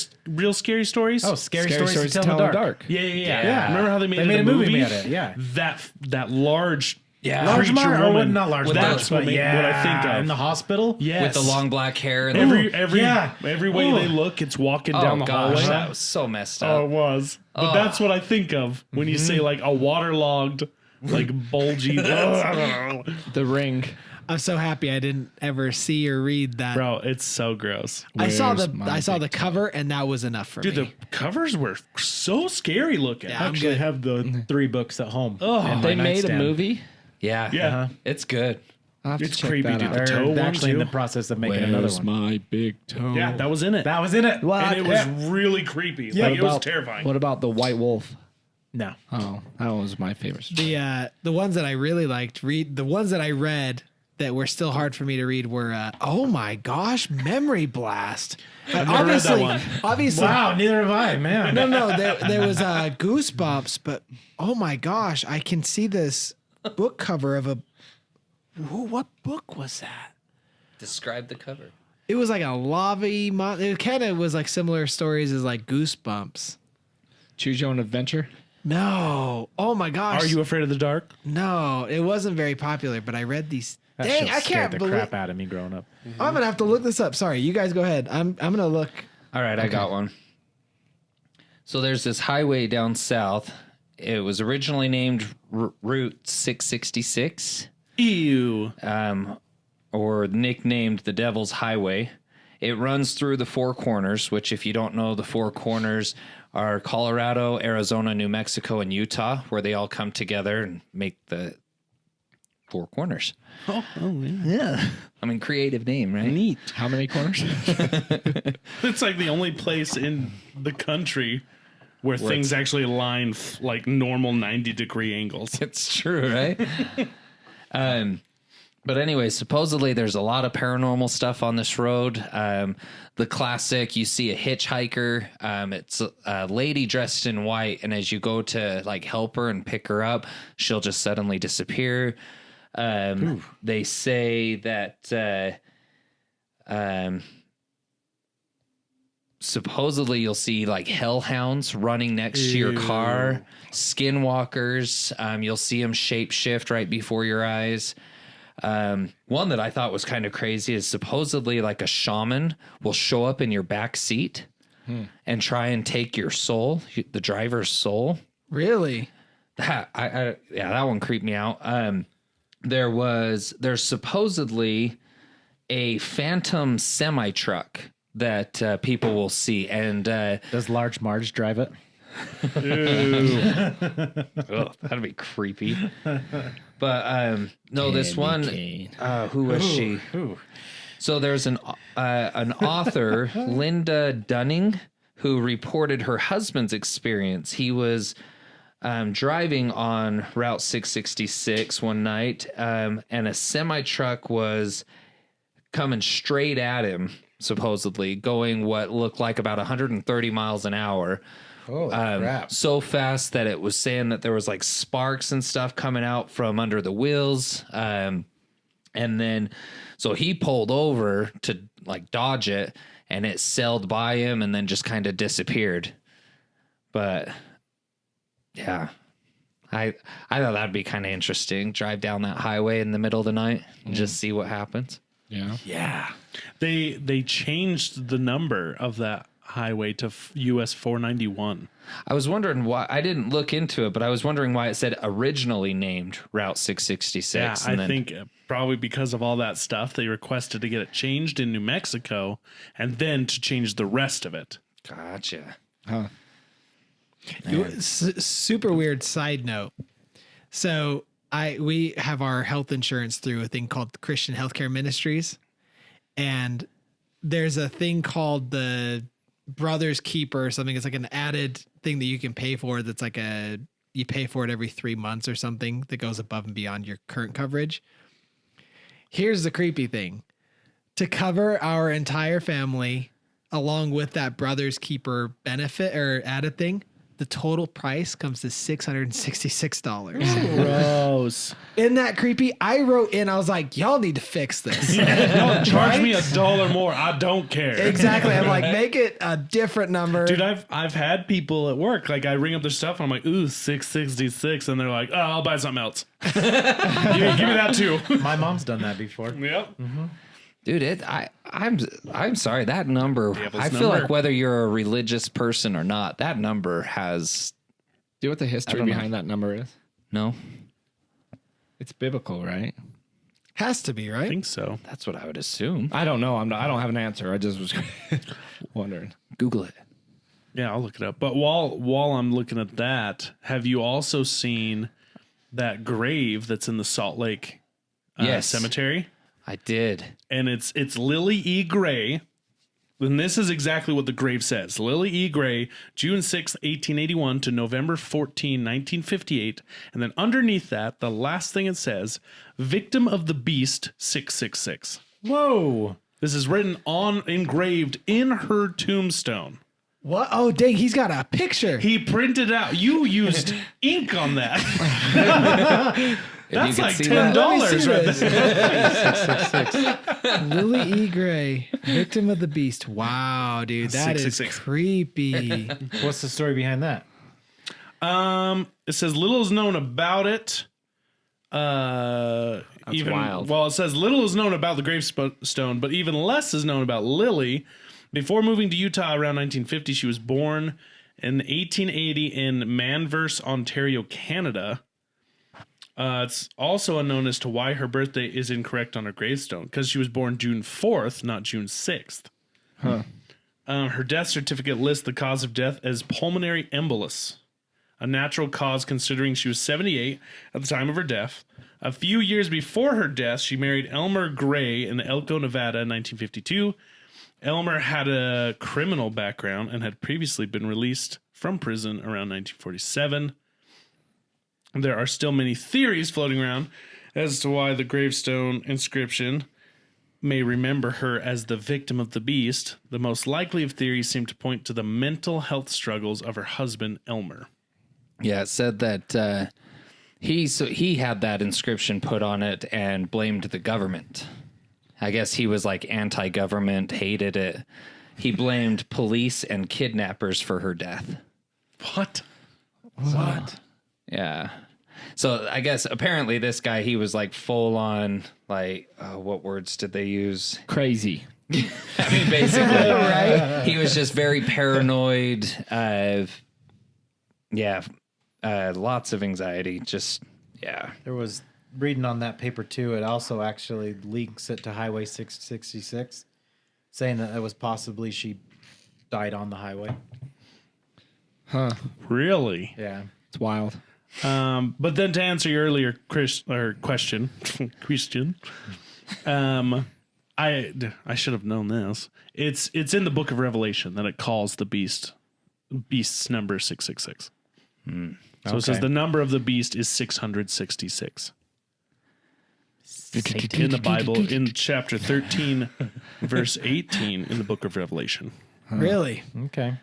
scary stories. Oh, scary stories to tell in the dark. Yeah. Remember how they made, a a movie? out of it, yeah. That large. Yeah. Large creature Mar- or woman. not large With Mar- That's what, but what I think of. in the hospital. Yes. With the long black hair and Every way Ooh. they look, it's walking oh down the gosh, hallway. that was so messed Oh, up. it was. But that's what I think of when you say like a waterlogged, like bulgy. The Ring. I'm so happy I didn't ever see or read that. Bro, it's so gross. I saw Where's the my big cover, and that was enough for Dude, me. the covers were so scary looking. Yeah. I I'm actually good. have the 3 books at home. Oh, in my They made a nightstand. movie. Yeah. Yeah. It's good. I'll have It's to check creepy, that dude. out. The toe They're one, actually in too? the process of making another one. my big toe? Yeah, that was in it. That was in it. and it was really creepy. Like, it was terrifying. What about the White Wolf? No. Oh, that was my favorite. The ones that I really liked, the ones that I read that were still hard for me to read were oh my gosh, Memory Blast. never read that one. Obviously, Wow, neither have I, man. no, there was Goosebumps, but oh my gosh, I can see this book cover of what book was that? Describe the cover. It was like a it kind of was like similar stories as like Goosebumps. Choose Your Own Adventure. No, oh my gosh, Are You Afraid of the Dark? No, it wasn't very popular, but I read these. That Dang, shit I scared can't the believe. crap out of me growing up. I'm gonna have to look this up. Sorry, you guys go ahead. I'm gonna look. All right, I got one. So there's this highway down south. It was originally named Route 666. Ew. Or nicknamed the Devil's Highway. It runs through the Four Corners, which, if you don't know, the Four Corners are Colorado, Arizona, New Mexico, and Utah, where they all come together and make the Four Corners. Oh, yeah. I mean, creative name, right? Neat. How many corners? It's like the only place in the country where things actually align like normal 90-degree angles. It's true, right? But anyway, supposedly there's a lot of paranormal stuff on this road. The classic, you see a hitchhiker. It's a lady dressed in white, and as you go to like help her and pick her up, she'll just suddenly disappear. They say that supposedly you'll see like hellhounds running next to your car, skinwalkers. You'll see them shapeshift right before your eyes. One that I thought was kind of crazy is supposedly like a shaman will show up in your back seat and try and take your soul, the driver's soul. Really? That that one creeped me out. There's supposedly a phantom semi truck that people will see, and Does Large Marge drive it? that'd be creepy. But no, this one, who was she? So there's an author, Linda Dunning, who reported her husband's experience. He was driving on Route 666 one night, and a semi truck was coming straight at him, supposedly going what looked like about 130 miles an hour. Oh, crap. So fast that it was saying that there was like sparks and stuff coming out from under the wheels. And then, so he pulled over to like dodge it, and it sailed by him and then just kind of disappeared. But yeah, I thought that'd be kind of interesting. Drive down that highway in the middle of the night and just see what happens. Yeah. Yeah. They changed the number of that highway to US 491. I was wondering why. I didn't look into it, but I was wondering why it said originally named Route 666. Yeah, I think probably because of all that stuff, they requested to get it changed in New Mexico and then to change the rest of it. Gotcha. Super weird side note. So we have our health insurance through a thing called Christian Healthcare Ministries, and there's a thing called the Brothers Keeper or something. It's like an added thing that you can pay for. That's like you pay for it every 3 months or something that goes above and beyond your current coverage. Here's the creepy thing: to cover our entire family, along with that Brothers Keeper benefit or added thing, the total price comes to $666. Gross. Isn't that creepy? I wrote in, I was like, y'all need to fix this. No, charge me $1 more. I don't care. Exactly. I'm like, make it a different number. Dude, I've had people at work, like I ring up their stuff and I'm like, ooh, $666, and they're like, oh, I'll buy something else. give me that too. My mom's done that before. Yep. Mm-hmm. Dude, I'm sorry. That number, I feel like whether you're a religious person or not, that number has Do you know what the history behind that number is? no. It's biblical, right? Has to be, I right? think so. That's what I would assume. I don't know. I don't have an answer. I just was wondering. Google it. Yeah, I'll look it up. But while I'm looking at that, have you also seen that grave that's in the Salt Lake Yes. Cemetery? I did. And it's Lily E. Gray. And this is exactly what the grave says. Lily E. Gray, June 6, 1881 to November 14, 1958. And then underneath that, the last thing it says, victim of the beast 666. Whoa. This is written engraved in her tombstone. What? Oh, dang, he's got a picture. He printed out. You used ink on that. That's like $10 right there. Lily E. Gray, victim of the beast. Wow, dude, that is 666. creepy. What's the story behind that? It says little is known about it. That's wild. Well, it says little is known about the gravestone, but even less is known about Lily. Before moving to Utah around 1950, she was born in 1880 in Manvers, Ontario, Canada. It's also unknown as to why her birthday is incorrect on her gravestone, because she was born June 4th, not June 6th. Huh. Her death certificate lists the cause of death as pulmonary embolus, a natural cause considering she was 78 at the time of her death. A few years before her death, she married Elmer Gray in Elko, Nevada in 1952. Elmer had a criminal background and had previously been released from prison around 1947. There are still many theories floating around as to why the gravestone inscription may remember her as the victim of the beast. The most likely of theories seem to point to the mental health struggles of her husband, Elmer. Yeah, it said that he had that inscription put on it and blamed the government. I guess he was like anti-government, hated it. He blamed police and kidnappers for her death. What? Yeah. So I guess apparently this guy, he was like full on, like, what words did they use? Crazy. I mean, basically, right? He was just very paranoid. Lots of anxiety. Just, yeah. There was reading on that paper too. It also actually links it to Highway 666, saying that it was possibly she died on the highway. Huh. Really? Yeah. It's wild. But then to answer your earlier question, Christian, I should have known this. It's in the book of Revelation that it calls the beast's number 666. So it says the number of the beast is 666. In the Bible, in chapter 13, verse 18 in the book of Revelation. Really? Okay.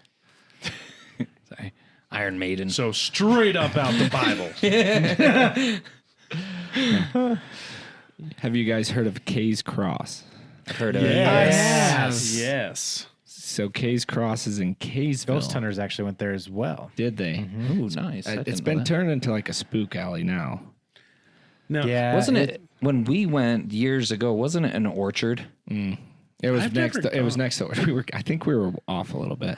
Sorry. Iron Maiden. So straight up out the Bible. Have you guys heard of Kay's Cross? I've heard of it. Yes. So Kay's Cross is in Kaysville. Ghost hunters actually went there as well. Did they? Ooh, nice. I It's didn't know been that. turned into like a spook alley now. No. Yeah. Wasn't it when we went years ago? Wasn't it an orchard? It was I've next. never It was gone. next door. I think we were off a little bit.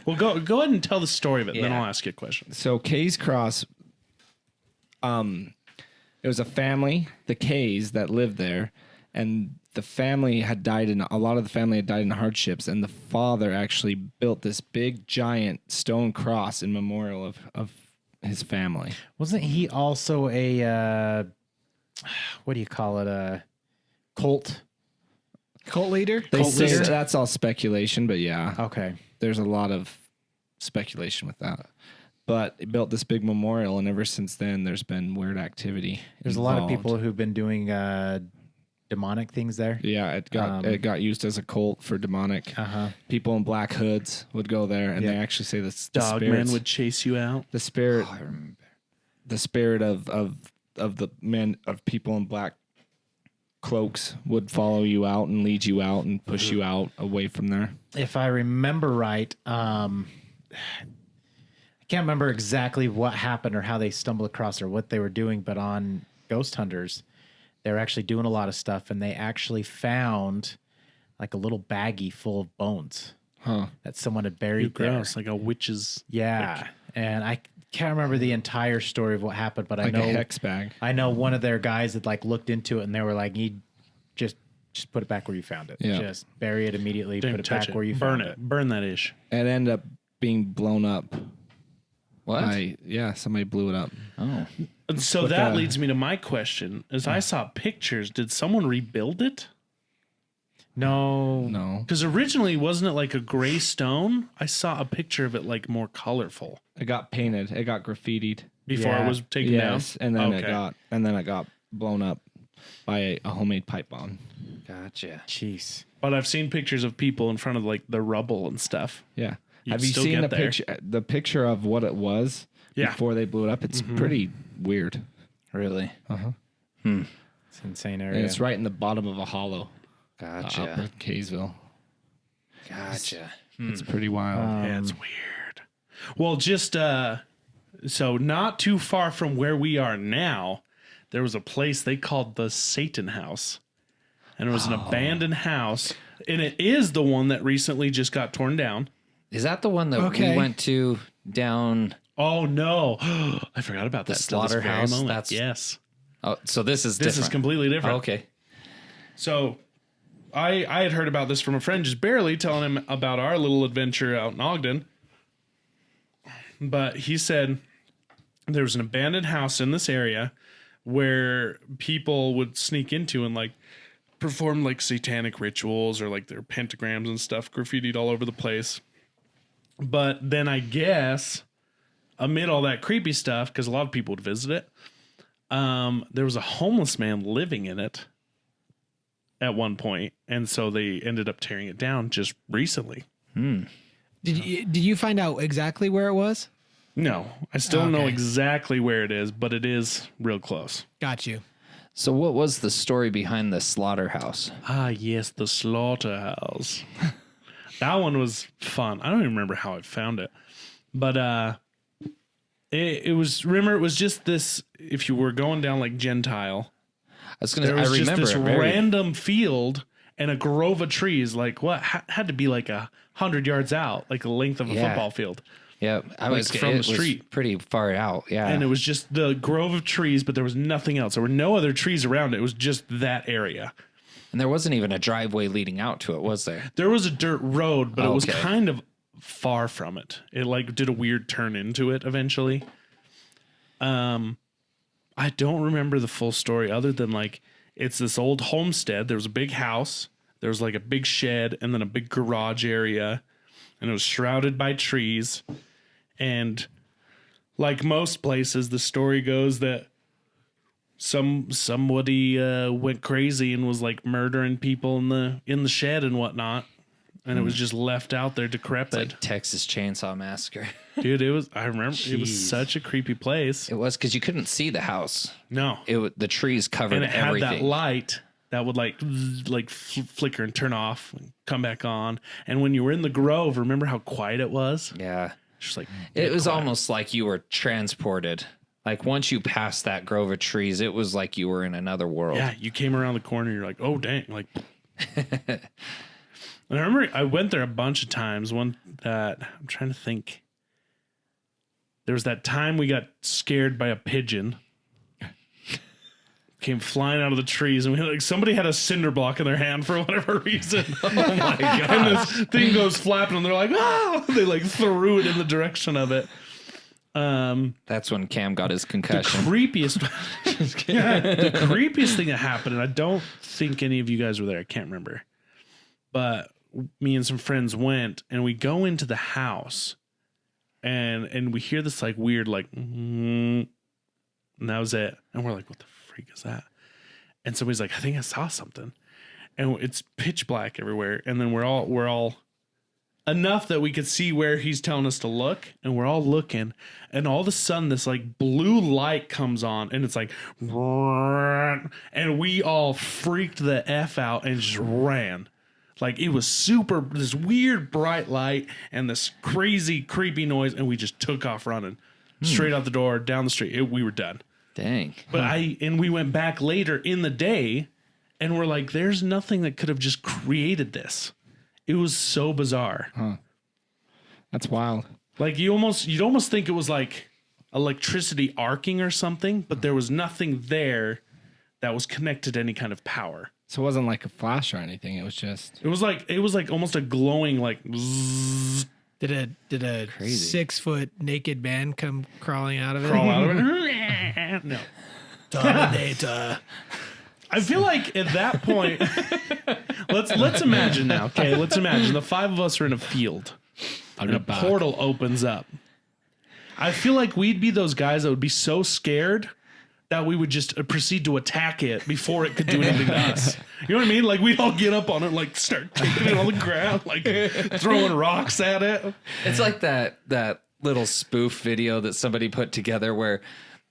Well, go ahead and tell the story of it, and then Yeah. I'll ask you a question. So Kay's Cross, it was a family, the Kays, that lived there, and the family had died in a lot of the family had died in hardships, and the father actually built this big giant stone cross in memorial of his family. Wasn't he also a what do you call it? A cult? Cult leader? They say leader? that's all speculation, but yeah, Okay. there's a lot of speculation with that. But it built this big memorial, and ever since then, there's been weird activity. There's a lot of involved. people who've been doing demonic things there. Yeah, it got used as a cult for demonic. People in black hoods would go there, and they actually say this the Dogman spirits, would chase you out. the spirit, the spirit of the men of people in black cloaks would follow you out and lead you out and push you out away from there. If I remember right, I can't remember exactly what happened or how they stumbled across or what they were doing, but on Ghost Hunters, they were actually doing a lot of stuff, and they actually found like a little baggie full of bones that someone had buried there. Gross, like a witch's. Yeah, and I can't remember the entire story of what happened, but I Like know a hex bag. I know one of their guys had like looked into it, and they were like, "You just put it back where you found it. Yeah. Just bury it immediately. Don't put it touch back where you Burn found it. Burn that ish. It ended up being blown up. What? Somebody blew it up. Oh. And so But, that leads me to my question: As I saw pictures, did someone rebuild it? No, No, Because originally, wasn't it like a gray stone? I saw a picture of it like more colorful it got painted. It got graffitied. before Yeah. it was taken Yes, down. and then Okay. it got blown up by a homemade pipe bomb. Gotcha. jeez. But I've seen pictures of people in front of like the rubble and stuff. Yeah. You'd Have you still seen get the there. picture? The picture of what it was Yeah. before they blew it up. It's pretty weird. Really? It's an insane area. And it's right in the bottom of a hollow. Gotcha. Upper Kaysville. Gotcha. It's pretty wild. Yeah, it's weird. Well, just so not too far from where we are now, there was a place they called the Satan House. And it was an abandoned house. And it is the one that recently just got torn down. Is that the one that Okay. we went to down? Oh no. I forgot about that. till this very slaughterhouse? moment. That's- yes. Oh, so this is This different. is completely different. Oh, okay. So I had heard about this from a friend just barely telling him about our little adventure out in Ogden. But he said there was an abandoned house in this area where people would sneak into and like perform like satanic rituals or like their pentagrams and stuff graffitied all over the place. But then I guess amid all that creepy stuff, because a lot of people would visit it, there was a homeless man living in it at one point, and so they ended up tearing it down just recently. Did you find out exactly where it was? No, I still don't know Okay. exactly where it is, but it is real close. Got you. So what was the story behind the slaughterhouse? Ah, yes, the slaughterhouse. That one was fun. I don't even remember how I found it, but it was. Remember, it was just this. If you were going down like Gentile, I was gonna. there I was just remember this it very. random field and a grove of trees. Like what had to be like 100 yards out, like the length of a Yeah. football field. Yeah, I like was from it the was street. pretty far out. Yeah, And it was just the grove of trees, but there was nothing else. There were no other trees around it. It was just that area. and there wasn't even a driveway leading out to it, was there? There was a dirt road, but it was Okay. kind of far from it. It like did a weird turn into it eventually. I don't remember the full story other than like it's this old homestead. There was a big house. There was like a big shed and then a big garage area, and it was shrouded by trees. And like most places, the story goes that somebody went crazy and was like murdering people in the shed and whatnot, and it was just left out there decrepit. Like Texas Chainsaw Massacre. Dude, it was. I remember it was such a creepy place. It was because you couldn't see the house. No, The trees covered and it had everything. that light that would like flicker and turn off and come back on. And when you were in the grove, remember how quiet it was? Yeah, Just like it was quiet. almost like you were transported. Like once you passed that grove of trees, it was like you were in another world. Yeah, you came around the corner, you're like, oh dang, like And I remember I went there a bunch of times. I'm trying to think. There was that time we got scared by a pigeon. Came flying out of the trees, and somebody had a cinder block in their hand for whatever reason. Oh my god! And this thing goes flapping, and they're like, "Ah!" They like threw it in the direction of it. That's when Cam got his concussion. The creepiest thing that happened, and I don't think any of you guys were there. I can't remember, but me and some friends went, and we go into the house, and we hear this like weird and that was it. And we're like, "What the freak is that?" And somebody's like, "I think I saw something," and it's pitch black everywhere. And then we're all enough that we could see where he's telling us to look, and we're all looking, and all of a sudden this like blue light comes on, and it's like, and we all freaked the F out and just ran. Like it was this weird bright light and this crazy creepy noise, and we just took off running straight out the door, down the street. We were done. Dang. But we went back later in the day, and we're like, there's nothing that could have just created this. It was so bizarre. Huh. That's wild. Like you'd almost think it was like electricity arcing or something, but there was nothing there that was connected to any kind of power. So it wasn't like a flash or anything. It was like almost a glowing like zzz, Did a 6-foot naked man come crawling out of it? crawl out of it. No. Dominator. I feel like at that point, let's imagine now. Okay, let's imagine the 5 of us are in a field, and a portal opens up. I feel like we'd be those guys that would be so scared that we would just proceed to attack it before it could do anything to us. You know what I mean? Like we'd all get up on it, like start kicking it on the ground, like throwing rocks at it. It's like that little spoof video that somebody put together where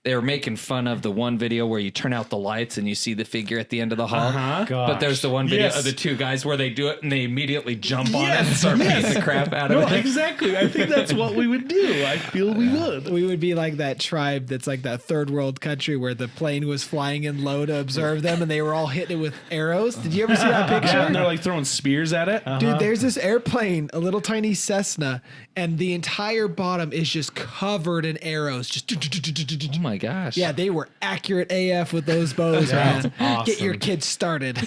they were making fun of the one video where you turn out the lights and you see the figure at the end of the hall. But there's the one video of the 2 guys where they do it and they immediately jump on it and start beating the crap out of it. Exactly. I think that's what we would do. I feel we would. We would be like that tribe that's like that third world country where the plane was flying in low to observe them and they were all hitting it with arrows. Did you ever see that picture? Yeah, and they're like throwing spears at it. Dude, there's this airplane, a little tiny Cessna, and the entire bottom is just covered in arrows. Oh my gosh. Yeah, they were accurate AF with those bows, man. awesome. Get your kids started.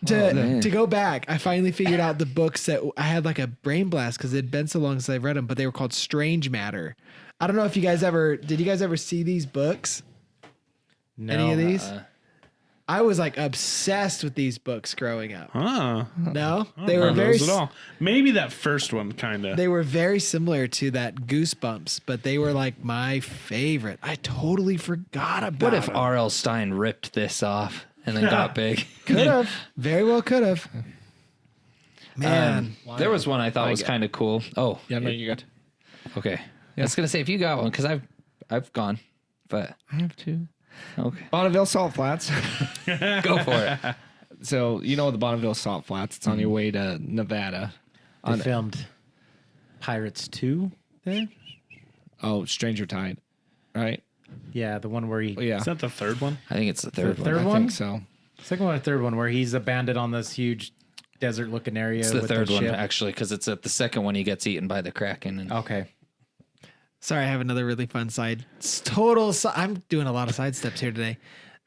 To go back, I finally figured out the books that I had like a brain blast because it had been so long since I've read them, but they were called Strange Matter. I don't know if you guys did you guys ever see these books? No. Any of these? I was like obsessed with these books growing up. Huh. No, They were very at all. Maybe that first one kind of. They were very similar to that Goosebumps, but they were like my favorite. I totally forgot about What if them. R.L. Stein ripped this off and then got big? Could have. Very well could have. Man. There was one I thought was kind of cool. Oh, Yeah, no, you got. okay. I was gonna say if you got one because I've gone, but I have 2. okay, Bonneville Salt Flats. go for it. So you know the Bonneville Salt Flats. It's on your way to Nevada. They filmed Pirates 2 there. Oh, Stranger Tide, right? Yeah, the one where he. Oh, yeah, Is that the third one? I think it's the third The one. third I one? think so. Second one or third one where he's abandoned on this huge desert-looking area. It's the with third one ship. actually because it's at the second one he gets eaten by the Kraken. And Okay. Sorry, I have another really fun side. I'm doing a lot of side steps here today.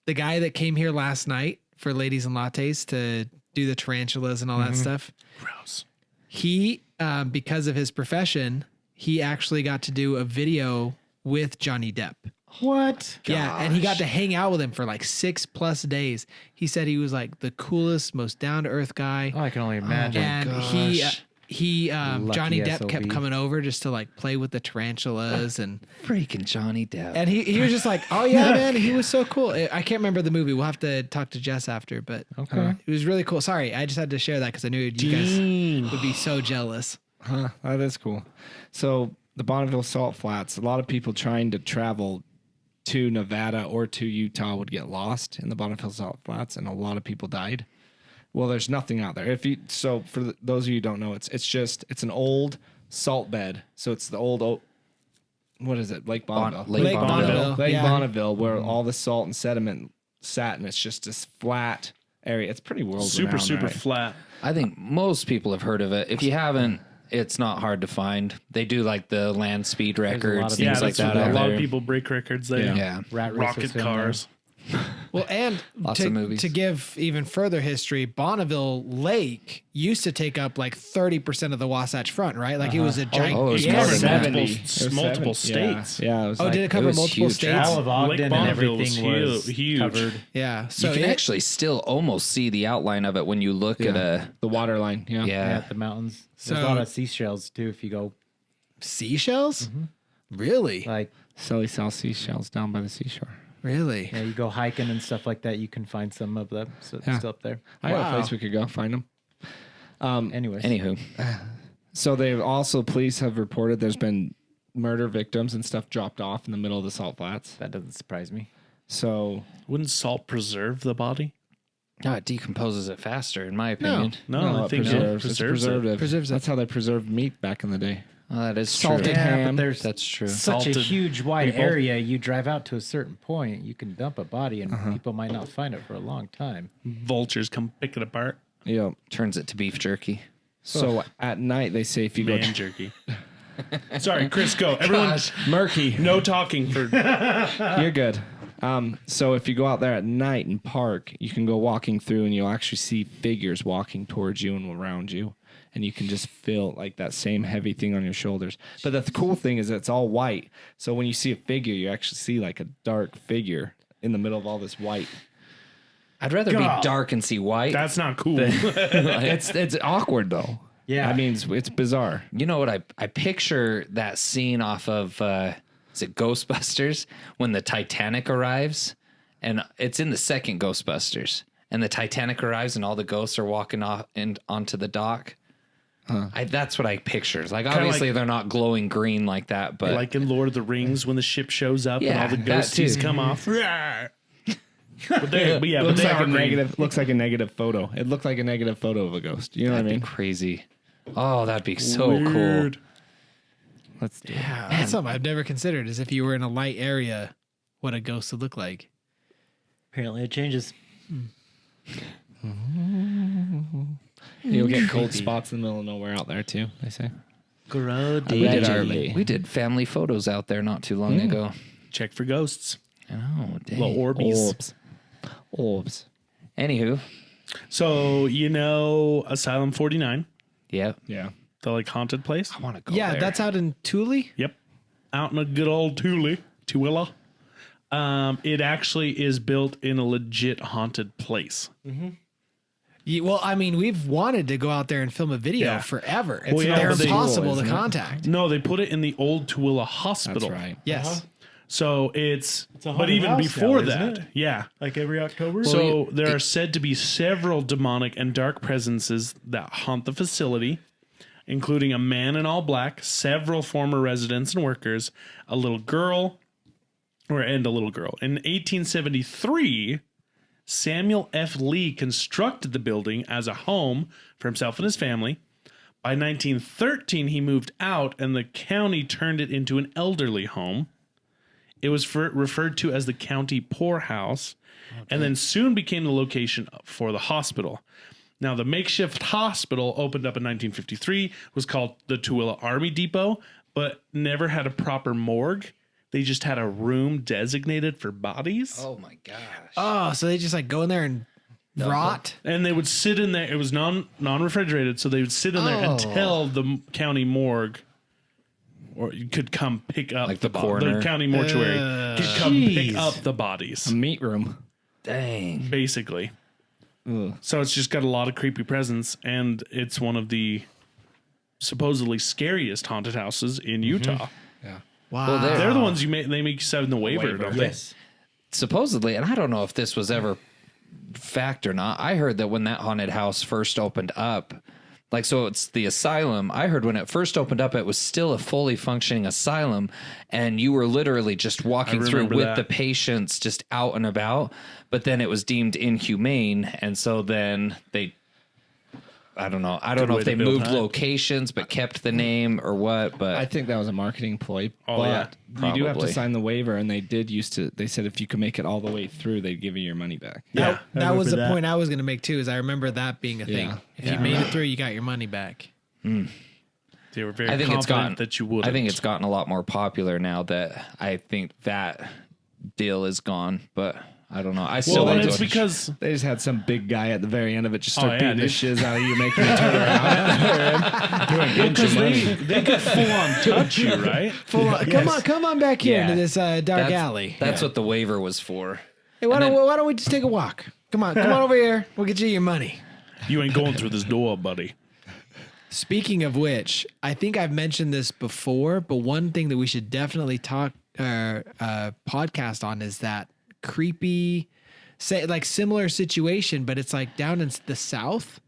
The guy that came here last night for Ladies and Lattes to do the tarantulas and all that stuff. Gross. He, because of his profession, he actually got to do a video with Johnny Depp. What? Yeah, and he got to hang out with him for like 6+ days. He said he was like the coolest, most down to earth guy. Oh, I can only imagine. And Lucky Johnny Depp SOB. kept coming over just to like play with the tarantulas and freaking Johnny Depp. and he was just like, oh yeah, man, he was so cool. I can't remember the movie. We'll have to talk to Jess after, but Okay. it was really cool. Sorry, I just had to share that because I knew you guys would be so jealous. Huh, that is cool. So the Bonneville Salt Flats, a lot of people trying to travel to Nevada or to Utah would get lost in the Bonneville Salt Flats, and a lot of people died. Well, there's nothing out there. For those of you who don't know, it's an old salt bed. So it's the old, what is it? Lake Bonneville. Lake Bonneville. Lake Yeah. Bonneville, where all the salt and sediment sat, and it's just this flat area. It's pretty world Super right? flat. I think most people have heard of it. If you haven't, it's not hard to find. They do like the land speed lot records, of things Yeah, like that's that. what a out lot there. of people break records there. Yeah. Rat race was Rocket filmed there. cars. Well, and Lots of movies. to give even further history, Bonneville Lake used to take up like 30% of the Wasatch Front, right? Like it was a giant. Oh, it was It more covered than that. multiple 70. states. Yeah, it was Oh, like, did it cover was multiple huge. states? All of Lake Ogden and Bonneville was everything was huge. covered. Yeah. So You can it- actually still almost see the outline of it when you look at a the water line. Yeah. yeah. at the mountains. There's So- a lot of seashells too. If you go seashells? Really? like, Silly South seashells down by the seashore. Really? yeah, you go hiking and stuff like that, you can find some of them. So it's Yeah. still up there. I got a Wow. place we could go find them. Anyways, Anywho, So they've also, police have reported there's been murder victims and stuff dropped off in the middle of the salt flats. that doesn't surprise me. So Wouldn't salt preserve the body? no, it decomposes it faster, in my opinion. No, I it think preserves. it It's preserves it. preservative. Preserves it. That's how they preserved meat back in the day. Oh, that is Salted true. ham. Yeah, but there's That's true. such a Salted huge wide people. area. You drive out to a certain point, you can dump a body, and people might not find it for a long time. Vultures come pick it apart. Yeah. Turns it to beef jerky. So at night they say if you go Man jerky. Sorry, Chris, go. Everyone, murky, no talking for. you're good. So if you go out there at night and park, you can go walking through and you'll actually see figures walking towards you and around you. And you can just feel like that same heavy thing on your shoulders. But the cool thing is it's all white. So when you see a figure, you actually see like a dark figure in the middle of all this white. I'd rather God. be dark and see white. That's not cool. It's awkward though. Yeah. I mean, it's bizarre. You know what? I picture that scene off of is it Ghostbusters when the Titanic arrives, and it's in the second Ghostbusters, and the Titanic arrives and all the ghosts are walking off and onto the dock. That's what I picture. Like obviously like- they're not glowing green like that, but Like in Lord of the Rings when the ship shows up and Yeah, all the that ghosties too. come off. But they Looks like are a green. negative. Looks like a negative photo. It looked like a negative photo of a ghost. You know what I that'd mean? be crazy. Oh, that'd be so Weird. cool. Let's do it. Yeah, that's something I've never considered. Is if you were in a light area, what a ghost would look like. Apparently, it changes. You'll get cold spots in the middle of nowhere out there too. They say. We did family photos out there not too long ago. Check for ghosts. Oh, dang. Little orbies. Orbs. Anywho, So, you know Asylum 49, yeah, Yeah. the like haunted place? I want to go Yeah, there. that's out in Tooele. Yep. Out in a good old Tooele. It actually is built in a legit haunted place. Well, I mean, we've wanted to go out there and film a video Yeah. forever. It's Well, yeah, they're but they- impossible to isn't it? contact. No, they put it in the old Tooele Hospital. That's right. Yes. So it's a but haunted even house before now, isn't that, it? yeah. Like every October. So there are said to be several demonic and dark presences that haunt the facility, including a man in all black, several former residents and workers, a little girl. In 1873, Samuel F. Lee constructed the building as a home for himself and his family. By 1913, he moved out and the county turned it into an elderly home. It was referred to as the county poorhouse, and then soon became the location for the hospital. Now, the makeshift hospital opened up in 1953, was called the Tooele Army Depot, but never had a proper morgue. They just had a room designated for bodies. Oh my gosh. Oh, so they just like go in there and rot? And they would sit in there. It was non-refrigerated, so they would sit in there until the county morgue or you could come pick up Like the the coroner? county mortuary could come pick up the bodies, A meat room. Dang. basically. Ugh. So it's just got a lot of creepy presence, and it's one of the supposedly scariest haunted houses in Utah. Wow. Well, there- They're the ones they make you sign the waiver, don't they? yes. Supposedly, and I don't know if this was ever fact or not. I heard that when that haunted house first opened up, like, so it's the asylum. I heard when it first opened up, it was still a fully functioning asylum, and you were literally just walking through remember with that. the patients just out and about. But then it was deemed inhumane, and so then they I don't know. I don't know way if to they build moved hype. locations but kept the name or what. But I think that was a marketing ploy. Oh, but yeah. you do have to Probably. sign the waiver, and they said if you could make it all the way through, they'd give you your money back. Yeah, I That was the remember that. point I was going to make too. Is I remember that being a thing. Yeah. If you made it through, you got your money back. They were very I think it's confident gotten that you would. I think it's gotten a lot more popular now that I think that deal is gone. But I don't know. I still Well, like and it's to- because They just had some big guy at the very end of it just Oh, start yeah, beating the dude. shiz out of you, making you turn around. because they could full on touch you, right? Come on back here Yeah. into this dark that's, alley. That's what the waiver was for. Hey, why and don't we just take a walk? Come on over here. We'll get you your money. You ain't going through this door, buddy. Speaking of which, I think I've mentioned this before, but one thing that we should definitely talk podcast on is that creepy, say like similar situation, but it's like down in the South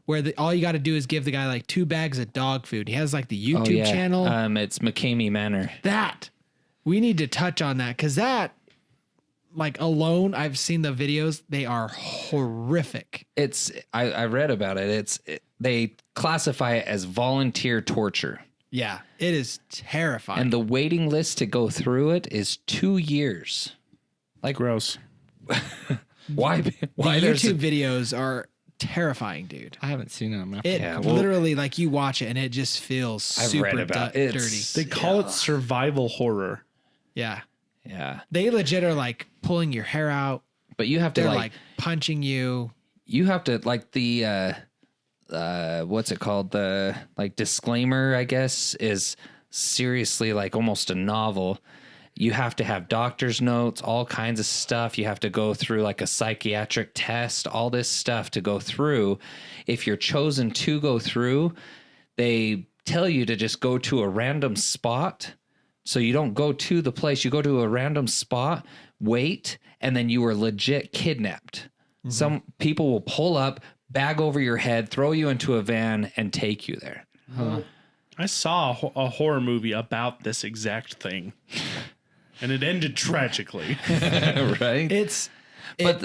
where all you got to do is give the guy like 2 bags of dog food. He has like the YouTube channel. It's McCamey Manor. That we need to touch on that because that, like alone, I've seen the videos. They are horrific. It's I read about it. They classify it as volunteer torture. Yeah, it is terrifying. And the waiting list to go through it is 2 years. Like, Gross. why? the there's YouTube videos are terrifying, dude. I haven't seen it. I'm gonna have It to- Yeah, well- literally, like you watch it and it just feels I've super read about it. dirty. It's- They call it survival horror. Yeah, Yeah, they legit are like pulling your hair out. but you have to They're like like punching you. you have to like the what's it called, the like disclaimer, I guess, is seriously like almost a novel. You have to have doctor's notes, all kinds of stuff. You have to go through like a psychiatric test, all this stuff to go through. If you're chosen to go through, they tell you to just go to a random spot. So you don't go to the place, you go to a random spot, wait, and then you are legit kidnapped. Some people will pull up, bag over your head, throw you into a van, and take you there. I saw a horror movie about this exact thing, and it ended tragically. Right?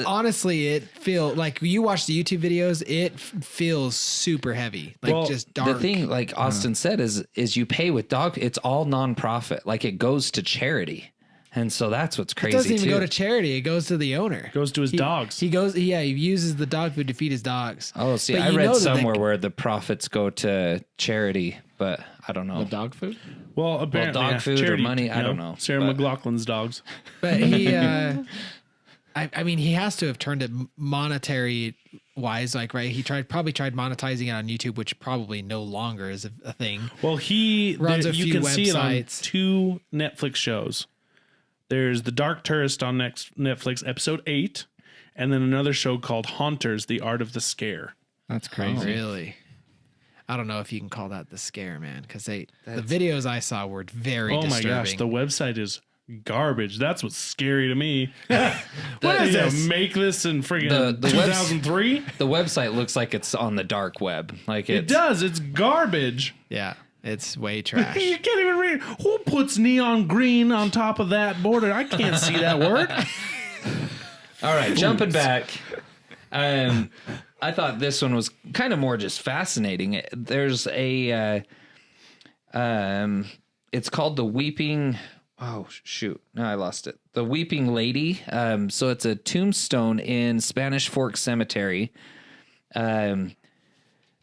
Honestly, it feel like you watch the YouTube videos. It feels super heavy, like Well, just dark. The thing, like Austin said, is you pay with dog. It's all nonprofit. Like it goes to charity, and so that's what's it crazy doesn't even too. go to charity. It goes to the owner. Goes to his dogs. He goes. Yeah, he uses the dog food to feed his dogs. Oh, see, But I you read know that somewhere where the profits go to charity, but I don't know. The dog food? Well, apparently, dog yeah, food or charity, money, I don't know, Sarah but- McLaughlin's dogs. But he, I mean, he has to have turned it monetary wise. Like, right? He probably tried monetizing it on YouTube, which probably no longer is a thing. Well, Runs a you few can see it on websites. 2 Netflix shows. There's The Dark Tourist on Netflix, episode 8, and then another show called Haunters: The Art of the Scare. That's crazy. Really? I don't know if you can call that the scare, man, because the videos I saw were very Oh my disturbing. gosh, the website is garbage. That's what's scary to me. What is this? Make this in friggin' The 2003? The website looks like it's on the dark web. Like It does. It's garbage. Yeah, it's way trash. You can't even read. Who puts neon green on top of that border? I can't see that word. All right, jumping back. I thought this one was kind of more just fascinating. There's a, it's called the Weeping. Oh shoot! No, I lost it. The Weeping Lady. So it's a tombstone in Spanish Fork Cemetery.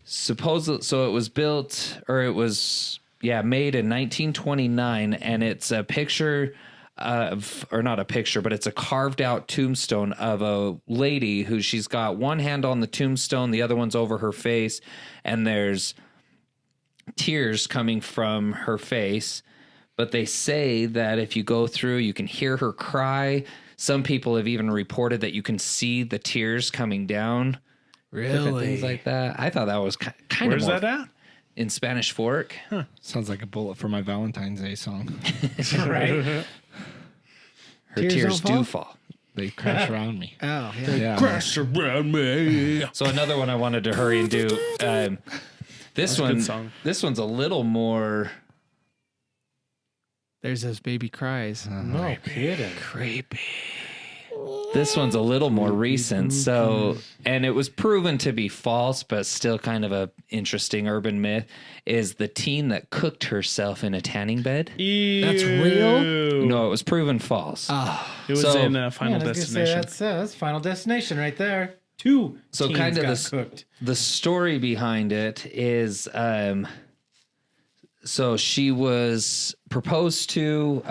Supposedly, so it was built, or it was made in 1929, and it's a picture of, or not a picture, but it's a carved out tombstone of a lady who she's got one hand on the tombstone, the other one's over her face, and there's tears coming from her face. But they say that if you go through, you can hear her cry. Some people have even reported that you can see the tears coming down. Different things like that. I thought that was kind of Where's more that at? in Spanish Fork. Sounds like a bullet for my Valentine's Day song. Right. Her Tears tears don't do fall. They crash around me. Oh, yeah. Yeah. Crash around me. So another one I wanted to hurry and do. This a one, good song. this one's a little more There's those baby cries. No kidding. Creepy. This one's a little more recent. So, and it was proven to be false, but still kind of a interesting urban myth, is the teen that cooked herself in a tanning bed. That's real? No, it was proven false. It was So- in Final Destination. That's Final Destination right there. Two. So teens kind of got the, cooked. the story behind it is, so she was proposed to,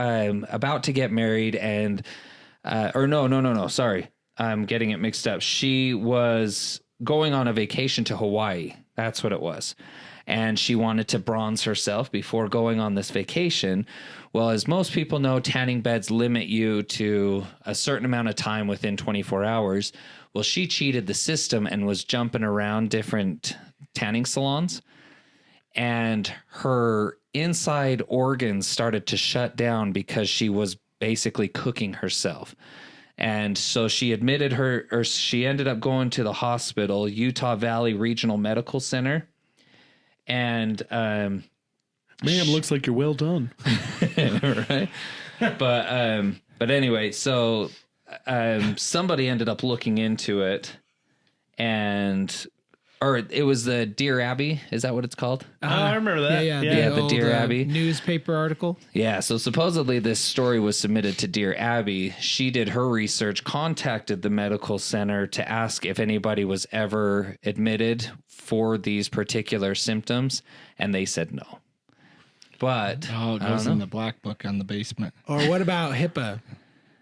about to get married, and no. Sorry, I'm getting it mixed up. She was going on a vacation to Hawaii. That's what it was. And she wanted to bronze herself before going on this vacation. Well, as most people know, tanning beds limit you to a certain amount of time within 24 hours. Well, she cheated the system and was jumping around different tanning salons. And her inside organs started to shut down because she was basically cooking herself. And so she she ended up going to the hospital, Utah Valley Regional Medical Center. And Man, looks like you're well done. right? But anyway, so somebody ended up looking into it, or it was the Dear Abby. Is that what it's called? I remember that. Yeah, the old, Dear Abby newspaper article. Yeah, so supposedly this story was submitted to Dear Abby. She did her research, contacted the medical center to ask if anybody was ever admitted for these particular symptoms, and they said no. But Oh, it I don't goes know. in the black book on the basement. Or what about HIPAA?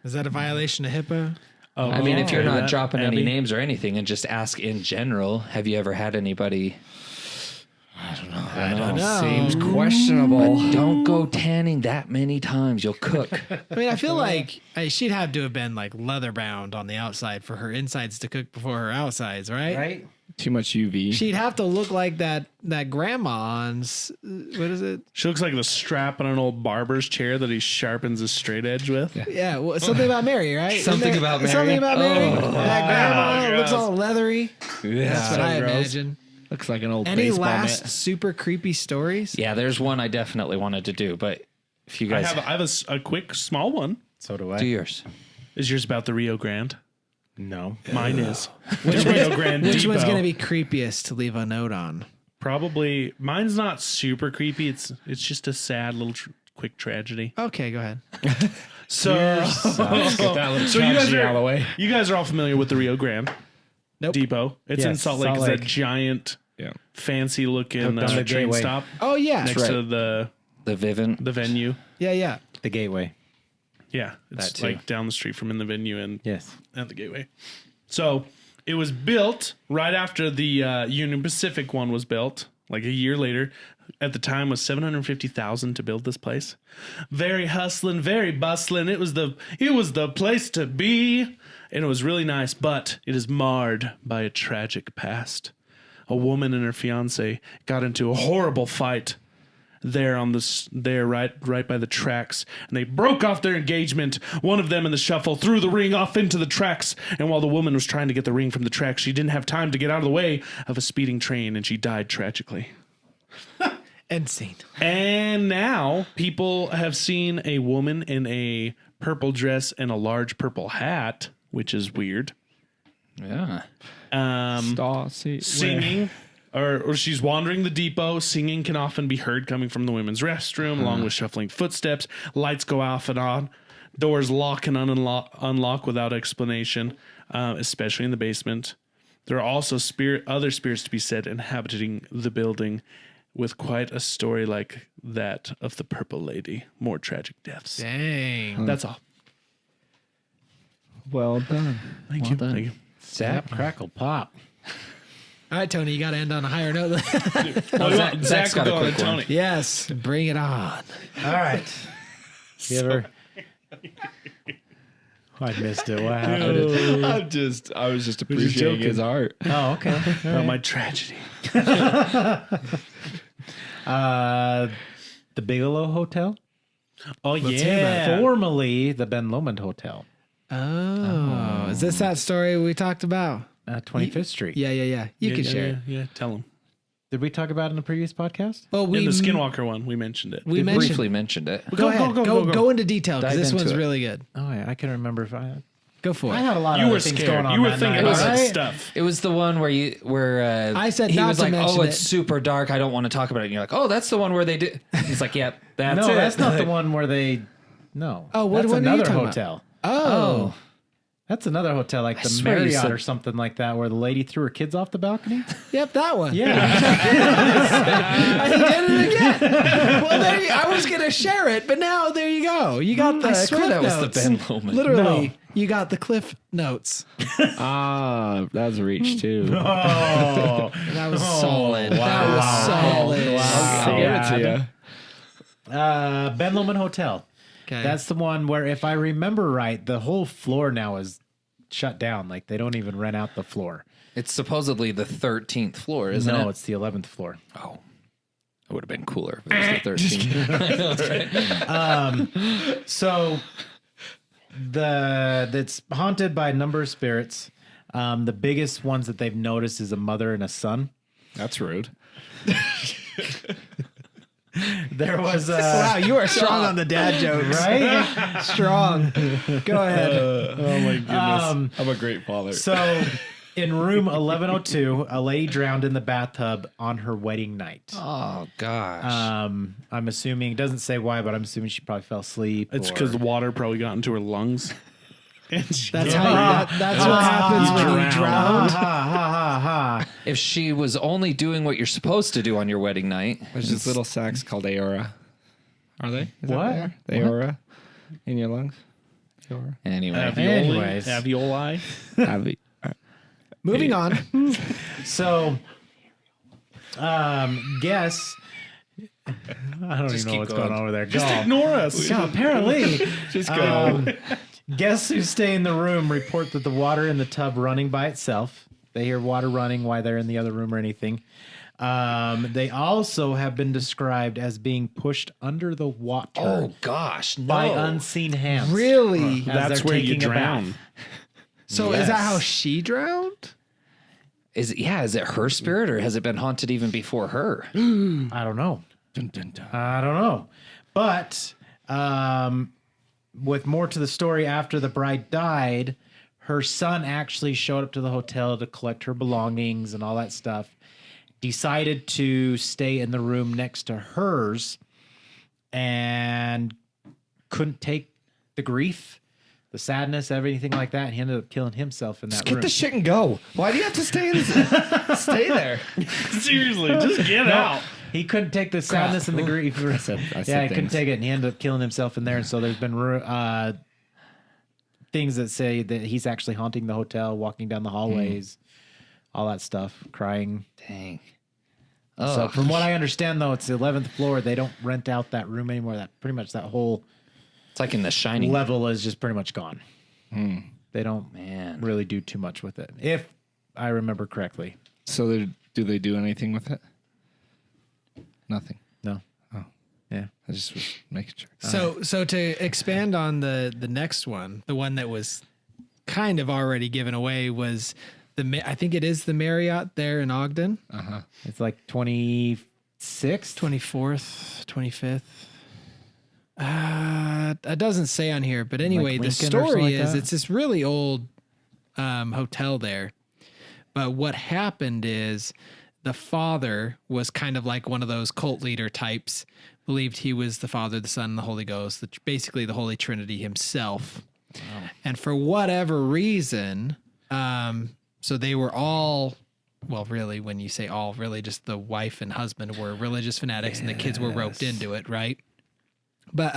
Is that a violation of HIPAA? Oh, I mean, if you're not that, dropping any Abby? names or anything, and just ask in general, have you ever had anybody? I don't know. Seems questionable. Don't go tanning that many times. You'll cook. I mean, I feel like she'd have to have been like leather bound on the outside for her insides to cook before her outsides, right? Right? Too much UV. She'd have to look like that grandma on what is it? She looks like the strap on an old barber's chair that he sharpens his straight edge with. Yeah, well, something about Mary, right? Something Isn't there- about Mary? Something about Mary. Oh. That grandma gross. looks all leathery. That's what I gross. imagine. Looks like an old Any baseball last mitt. super creepy stories? Yeah, there's one I definitely wanted to do, but if you I guys have a quick, small one. So do I. do yours. Is yours about the Rio Grande? No. Mine is. The Rio Grande Which Depot. one's going to be creepiest to leave a note on? Probably, mine's not super creepy. It's just a sad little quick tragedy. Okay, go ahead. So, Get that little so you guys tragedy out of the way. you guys are all familiar with the Rio Grande Nope. Depot. It's in Yes, Salt Lake. Salt It's that Lake. giant, Yeah. fancy looking Hooked on the train gateway. stop Oh, yeah. next to the The Vivint. venue. Yeah. The Gateway. Yeah, it's That too. like down the street from in the venue and Yes. at the Gateway. So it was built right after the Union Pacific one was built, like a year later. At the time was $750,000 to build this place. Very hustling, very bustling. It was the place to be, and it was really nice. But it is marred by a tragic past. A woman and her fiance got into a horrible fight there right by the tracks, and they broke off their engagement. One of them in the shuffle threw the ring off into the tracks, and while the woman was trying to get the ring from the tracks, she didn't have time to get out of the way of a speeding train, and she died tragically. End scene. And now people have seen a woman in a purple dress and a large purple hat, which is weird, Yeah. singing. Or she's wandering the depot. Singing can often be heard coming from the women's restroom, along with shuffling footsteps. Lights go off and on. Doors lock and unlock without explanation, especially in the basement. There are also other spirits to be said inhabiting the building, with quite a story like that of the Purple Lady. More tragic deaths. Dang. That's all. Well done. Thank you. Thank you. Snap, crackle, pop. All right, Tony, you got to end on a higher note. Zach's got a will go on quick one. Tony. Yes, bring it on. All right. You ever? I missed it. What happened? I was just appreciating his art. Oh, okay. About my tragedy. The Bigelow Hotel, Oh, hear yeah. formerly the Ben Lomond Hotel, Oh, is this that story we talked about? 25th Street. Yeah. You can share it. Yeah, tell him. Did we talk about it in the previous podcast? Well, In the Skinwalker one, we mentioned it. we mentioned. Briefly mentioned it. Go ahead. Go into detail because Dive this into one's it. really good. Oh, yeah, I can remember if I. Go for I it. had a lot You of were things scared. going on. You were that thinking night, about that right? stuff. It was the one where I said he not was to like, mention "Oh, it's it." super dark. I don't want to talk about it." And you're like, "Oh, that's the one where they did." He's like, "Yep, that's No, it." that's not the one where they. No. Oh, what- that's what are you another talking about? hotel. Oh. That's another hotel, like the swear you Marriott said- or something like that, where the lady threw her kids off the balcony. Yep, that one. Yeah. He did it again. Well, I was gonna share it, but now there you go. You got the I swear cliff that was the notes. Ben Lomond. Literally, No. you got the cliff notes. Ah, that was a reach too. Oh, That was solid. wow. That was solid. I'll give it to you. Ben Lomond Hotel. Okay. That's the one where, if I remember right, the whole floor now is shut down. Like they don't even rent out the floor. It's supposedly the 13th floor, isn't No, it? it's the 11th floor. Oh, it would have been cooler if it was the 13th. So it's haunted by a number of spirits. The biggest ones that they've noticed is a mother and a son. That's rude. There was Wow, you are strong on the dad jokes. right. Strong. Go ahead. Oh my goodness. I'm a great father. So in room 1102, a lady drowned in the bathtub on her wedding night. Oh gosh. I'm assuming, it doesn't say why, but I'm assuming she probably fell asleep. It's or- because the water probably got into her lungs. And she That's can't how. breathe. That's what happens when you ha drown. ha ha ha. If she was only doing what you're supposed to do on your wedding night, There's these little sacs called aorta. Are they? Is that What? what they are? The aorta in your lungs? Aorta? anyway. Anyways. Alveoli. Avi- Moving on. So, guess. I don't even know keep what's going. going on over there. Just Go. ignore us. Yeah, apparently. Just go. Guests who stay in the room report that the water in the tub running by itself. They hear water running while they're in the other room or anything. They also have been described as being pushed under the water Oh gosh, no. by unseen hands. Really? As That's they're where you taking a bath. drown. So is that how she drowned? Is it her spirit or has it been haunted even before her? I don't know. Dun, dun, dun. I don't know. But with more to the story, after the bride died, her son actually showed up to the hotel to collect her belongings and all that stuff. Decided to stay in the room next to hers and couldn't take the grief, the sadness, everything like that. And he ended up killing himself in that Get room. the shit and go. Why do you have to stay in this? Stay there. Seriously, just get out. He couldn't take the sadness and the grief. I said Yeah, he couldn't things. take it, and he ended up killing himself in there. And so there's been things that say that he's actually haunting the hotel, walking down the hallways, all that stuff, crying. Dang. So Oh, from what I understand, though, it's the 11th floor. They don't rent out that room anymore. That pretty much that whole it's like in The Shining. level is just pretty much gone. They don't Man. really do too much with it, if I remember correctly. So do they do anything with it? Nothing. No. Oh. Yeah. I just was making sure. So to expand on the next one, the one that was kind of already given away was I think it is the Marriott there in Ogden, It's like 26th. 24th, 25th. It doesn't say on here, but anyway, the Lincoln or something story like is that? it's this really old hotel there. But what happened is the father was kind of like one of those cult leader types, believed he was the Father, the Son, and the Holy Ghost, basically the Holy Trinity himself. Wow. And for whatever reason, so they were all, well, really, when you say all, really just the wife and husband were religious fanatics and the kids were roped into it, right? But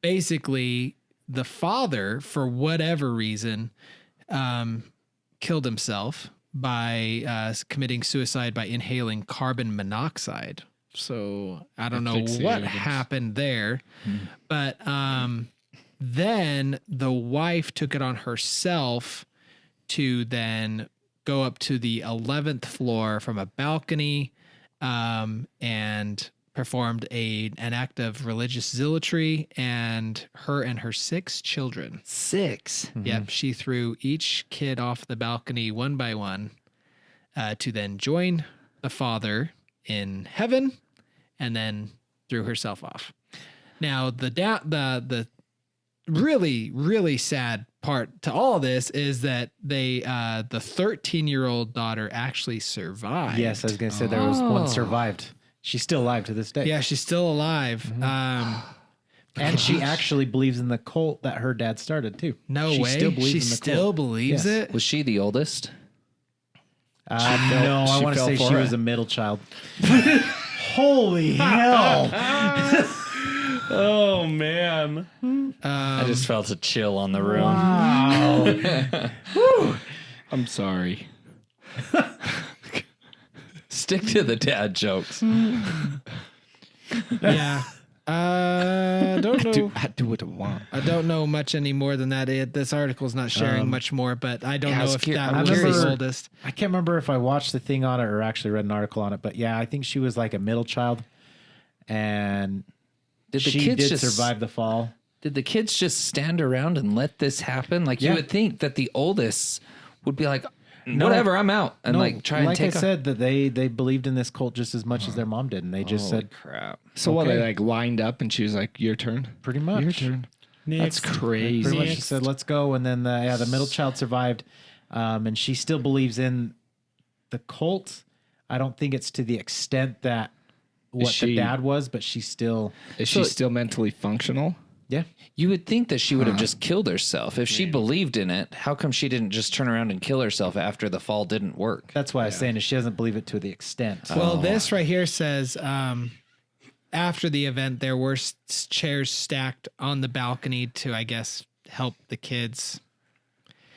basically, the father, for whatever reason, killed himself by committing suicide by inhaling carbon monoxide. So I don't know what happened there, but then the wife took it on herself to then go up to the 11th floor from a balcony and performed an act of religious zealotry, and her 6 children. 6. Yep, she threw each kid off the balcony one by one to then join the father in heaven, and then threw herself off. Now the really, really sad part to all of this is that the 13-year-old daughter actually survived. Yes, I was going to say there was one survived. She's still alive to this day. Yeah, she's still alive. And she actually believes in the cult that her dad started too. No She way. still believes She in the still cult. believes Yes. it. Was she the oldest? No, I she want to fell say for she it. was a middle child. Holy hell. Oh man. I just felt a chill on the room. Wow. I'm sorry. Stick to the dad jokes. Yeah. Don't know. I do what I want. I don't know much any more than that. This article's not sharing much more, but I don't yeah, I know was if cur- that I'm was the curious. oldest. I can't remember if I watched the thing on it or actually read an article on it, but yeah, I think she was like a middle child, and Did the she kids did just survive the fall. Did the kids just stand around and let this happen? Like Yeah. you would think that the oldest would be like, whatever, I'm out, and like try and like take. I said, that they believed in this cult just as much as their mom did, and they just said crap. So what? Okay. They like lined up, and she was like, "Your turn." pretty much. Your turn. That's Next. crazy. Pretty much, she said, "Let's go." And then the middle child survived, and she still believes in the cult. I don't think it's to the extent that what the she- dad was, but she's still Is she still mentally functional? yeah. You would think that she would have just killed herself if she believed in it. How come she didn't just turn around and kill herself after the fall didn't work? That's why I was saying is she doesn't believe it to the extent. Well, this right here says after the event, there were chairs stacked on the balcony to, I guess, help the kids.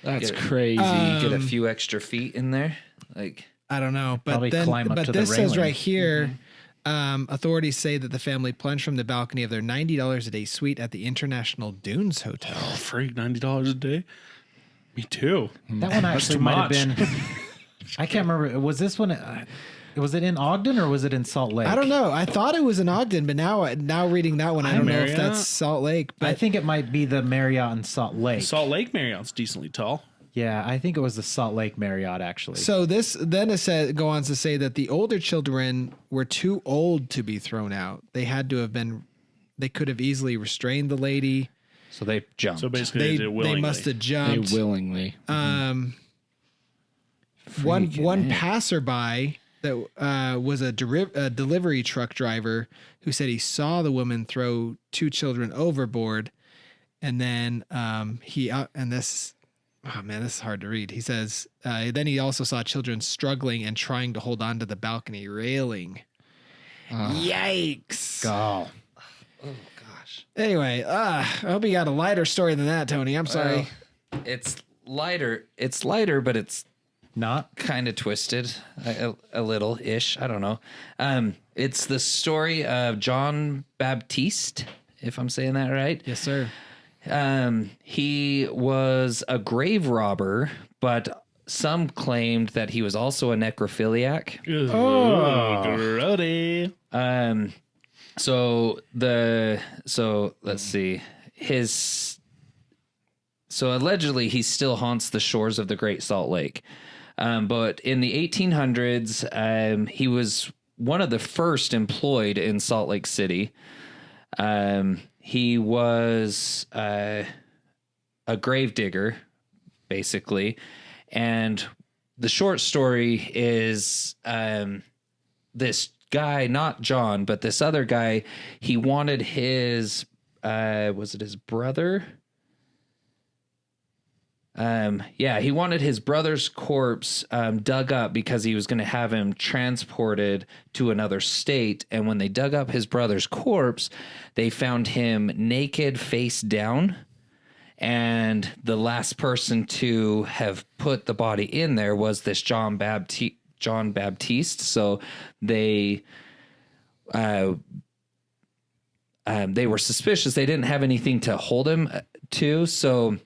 That's Get it. crazy. Get a few extra feet in there, like. I don't know, but Probably then, climb up but to the this says railing. right here, authorities say that the family plunged from the balcony of their $90 a day suite at the International Dunes Hotel. Oh, freak, $90 a day. Me too. That one actually too might have much. been. I can't remember. Was this one? Was it in Ogden or was it in Salt Lake? I don't know. I thought it was in Ogden, but now reading that one, I don't know if Marriott? that's Salt Lake. I But think it might be the Marriott in Salt Lake. Salt Lake Marriott's decently tall. Yeah, I think it was the Salt Lake Marriott actually. so this then it go on to say that the older children were too old to be thrown out. They had to have been. They could have easily restrained the lady. So they jumped. So basically, They they did it willingly. must have They jumped. willingly. One passerby that was a delivery truck driver who said he saw the woman throw two children overboard, and then this is hard to read. He says then he also saw children struggling and trying to hold on to the balcony railing. Yikes! oh, Anyway, I hope you got a lighter story than that, Tony. I'm sorry. It's lighter. It's lighter, but it's not kind of twisted a little ish. I don't know. It's the story of John Baptiste, if I'm saying that right. Yes, sir. He was a grave robber, but some claimed that he was also a necrophiliac. Oh, grody. So let's see. So allegedly he still haunts the shores of the Great Salt Lake. But in the 1800s, he was one of the first employed in Salt Lake City. He was a grave digger, basically. And the short story is this guy, not John, but this other guy, he wanted his, was it his brother? He wanted his brother's corpse dug up because he was going to have him transported to another state. And when they dug up his brother's corpse, they found him naked, face down. And the last person to have put the body in there was this John Baptiste. So they were suspicious. They didn't have anything to hold him to. So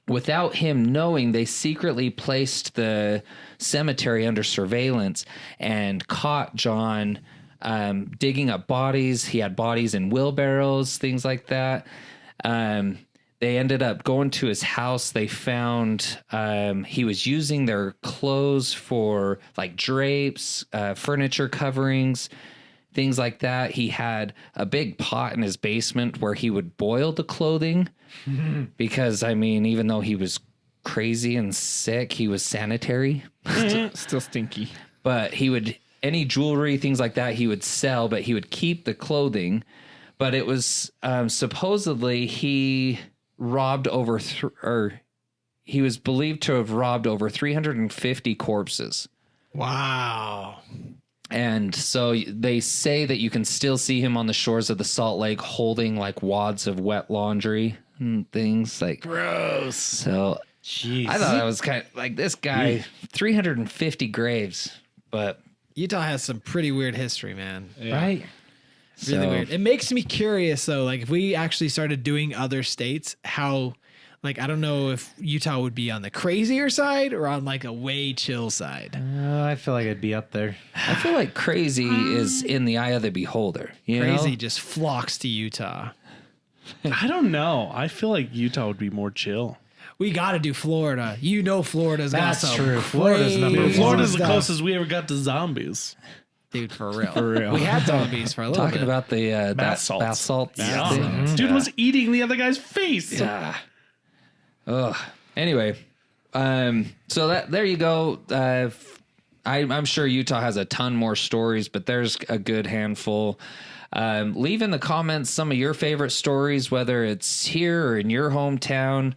without him knowing, they secretly placed the cemetery under surveillance and caught John digging up bodies. He had bodies in wheelbarrows, things like that. They ended up going to his house. They found he was using their clothes for like drapes, furniture coverings, things like that. He had a big pot in his basement where he would boil the clothing because, I mean, even though he was crazy and sick, he was sanitary. Still stinky. But he would, any jewelry, things like that, he would sell, but he would keep the clothing. But it was supposedly he robbed over, he was believed to have robbed over 350 corpses. Wow. And so they say that you can still see him on the shores of the Salt Lake holding like wads of wet laundry and things like. Gross. So Jeez. I thought that was kind of like this guy, 350 graves, but Utah has some pretty weird history, man. Right? Really so- weird. It makes me curious though, like if we actually started doing other states, how, like, I don't know if Utah would be on the crazier side or on like a way chill side. I feel like I'd be up there. I feel like crazy is in the eye of the beholder. You Crazy know? just flocks to Utah. I don't know. I feel like Utah would be more chill. We got to do Florida. You know, Florida's got That's some true. Florida's number crazy one. Florida's the stuff. closest we ever got to zombies. Dude, for real. For real. We had zombies for a little Talking bit. about the Bath salts. bath salts. Yeah. thing. Dude was eating the other guy's face. Yeah. Ugh. Anyway, so that there you go. I'm sure Utah has a ton more stories, but there's a good handful. Leave in the comments some of your favorite stories, whether it's here or in your hometown.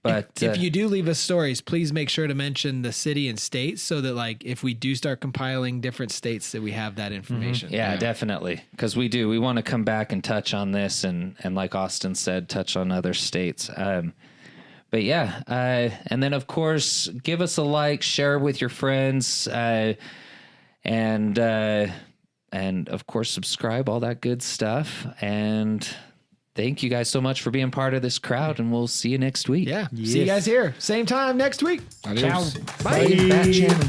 But if you do leave us stories, please make sure to mention the city and state so that, like, if we do start compiling different states, that we have that information. yeah, definitely, because we want to come back and touch on this, and like Austin said, touch on other states. But yeah, and then of course, give us a like, share with your friends, and of course, subscribe, all that good stuff. And thank you guys so much for being part of this crowd, and we'll see you next week. Yeah. See you guys here. Same time next week. Adios. Bye. Bat channel.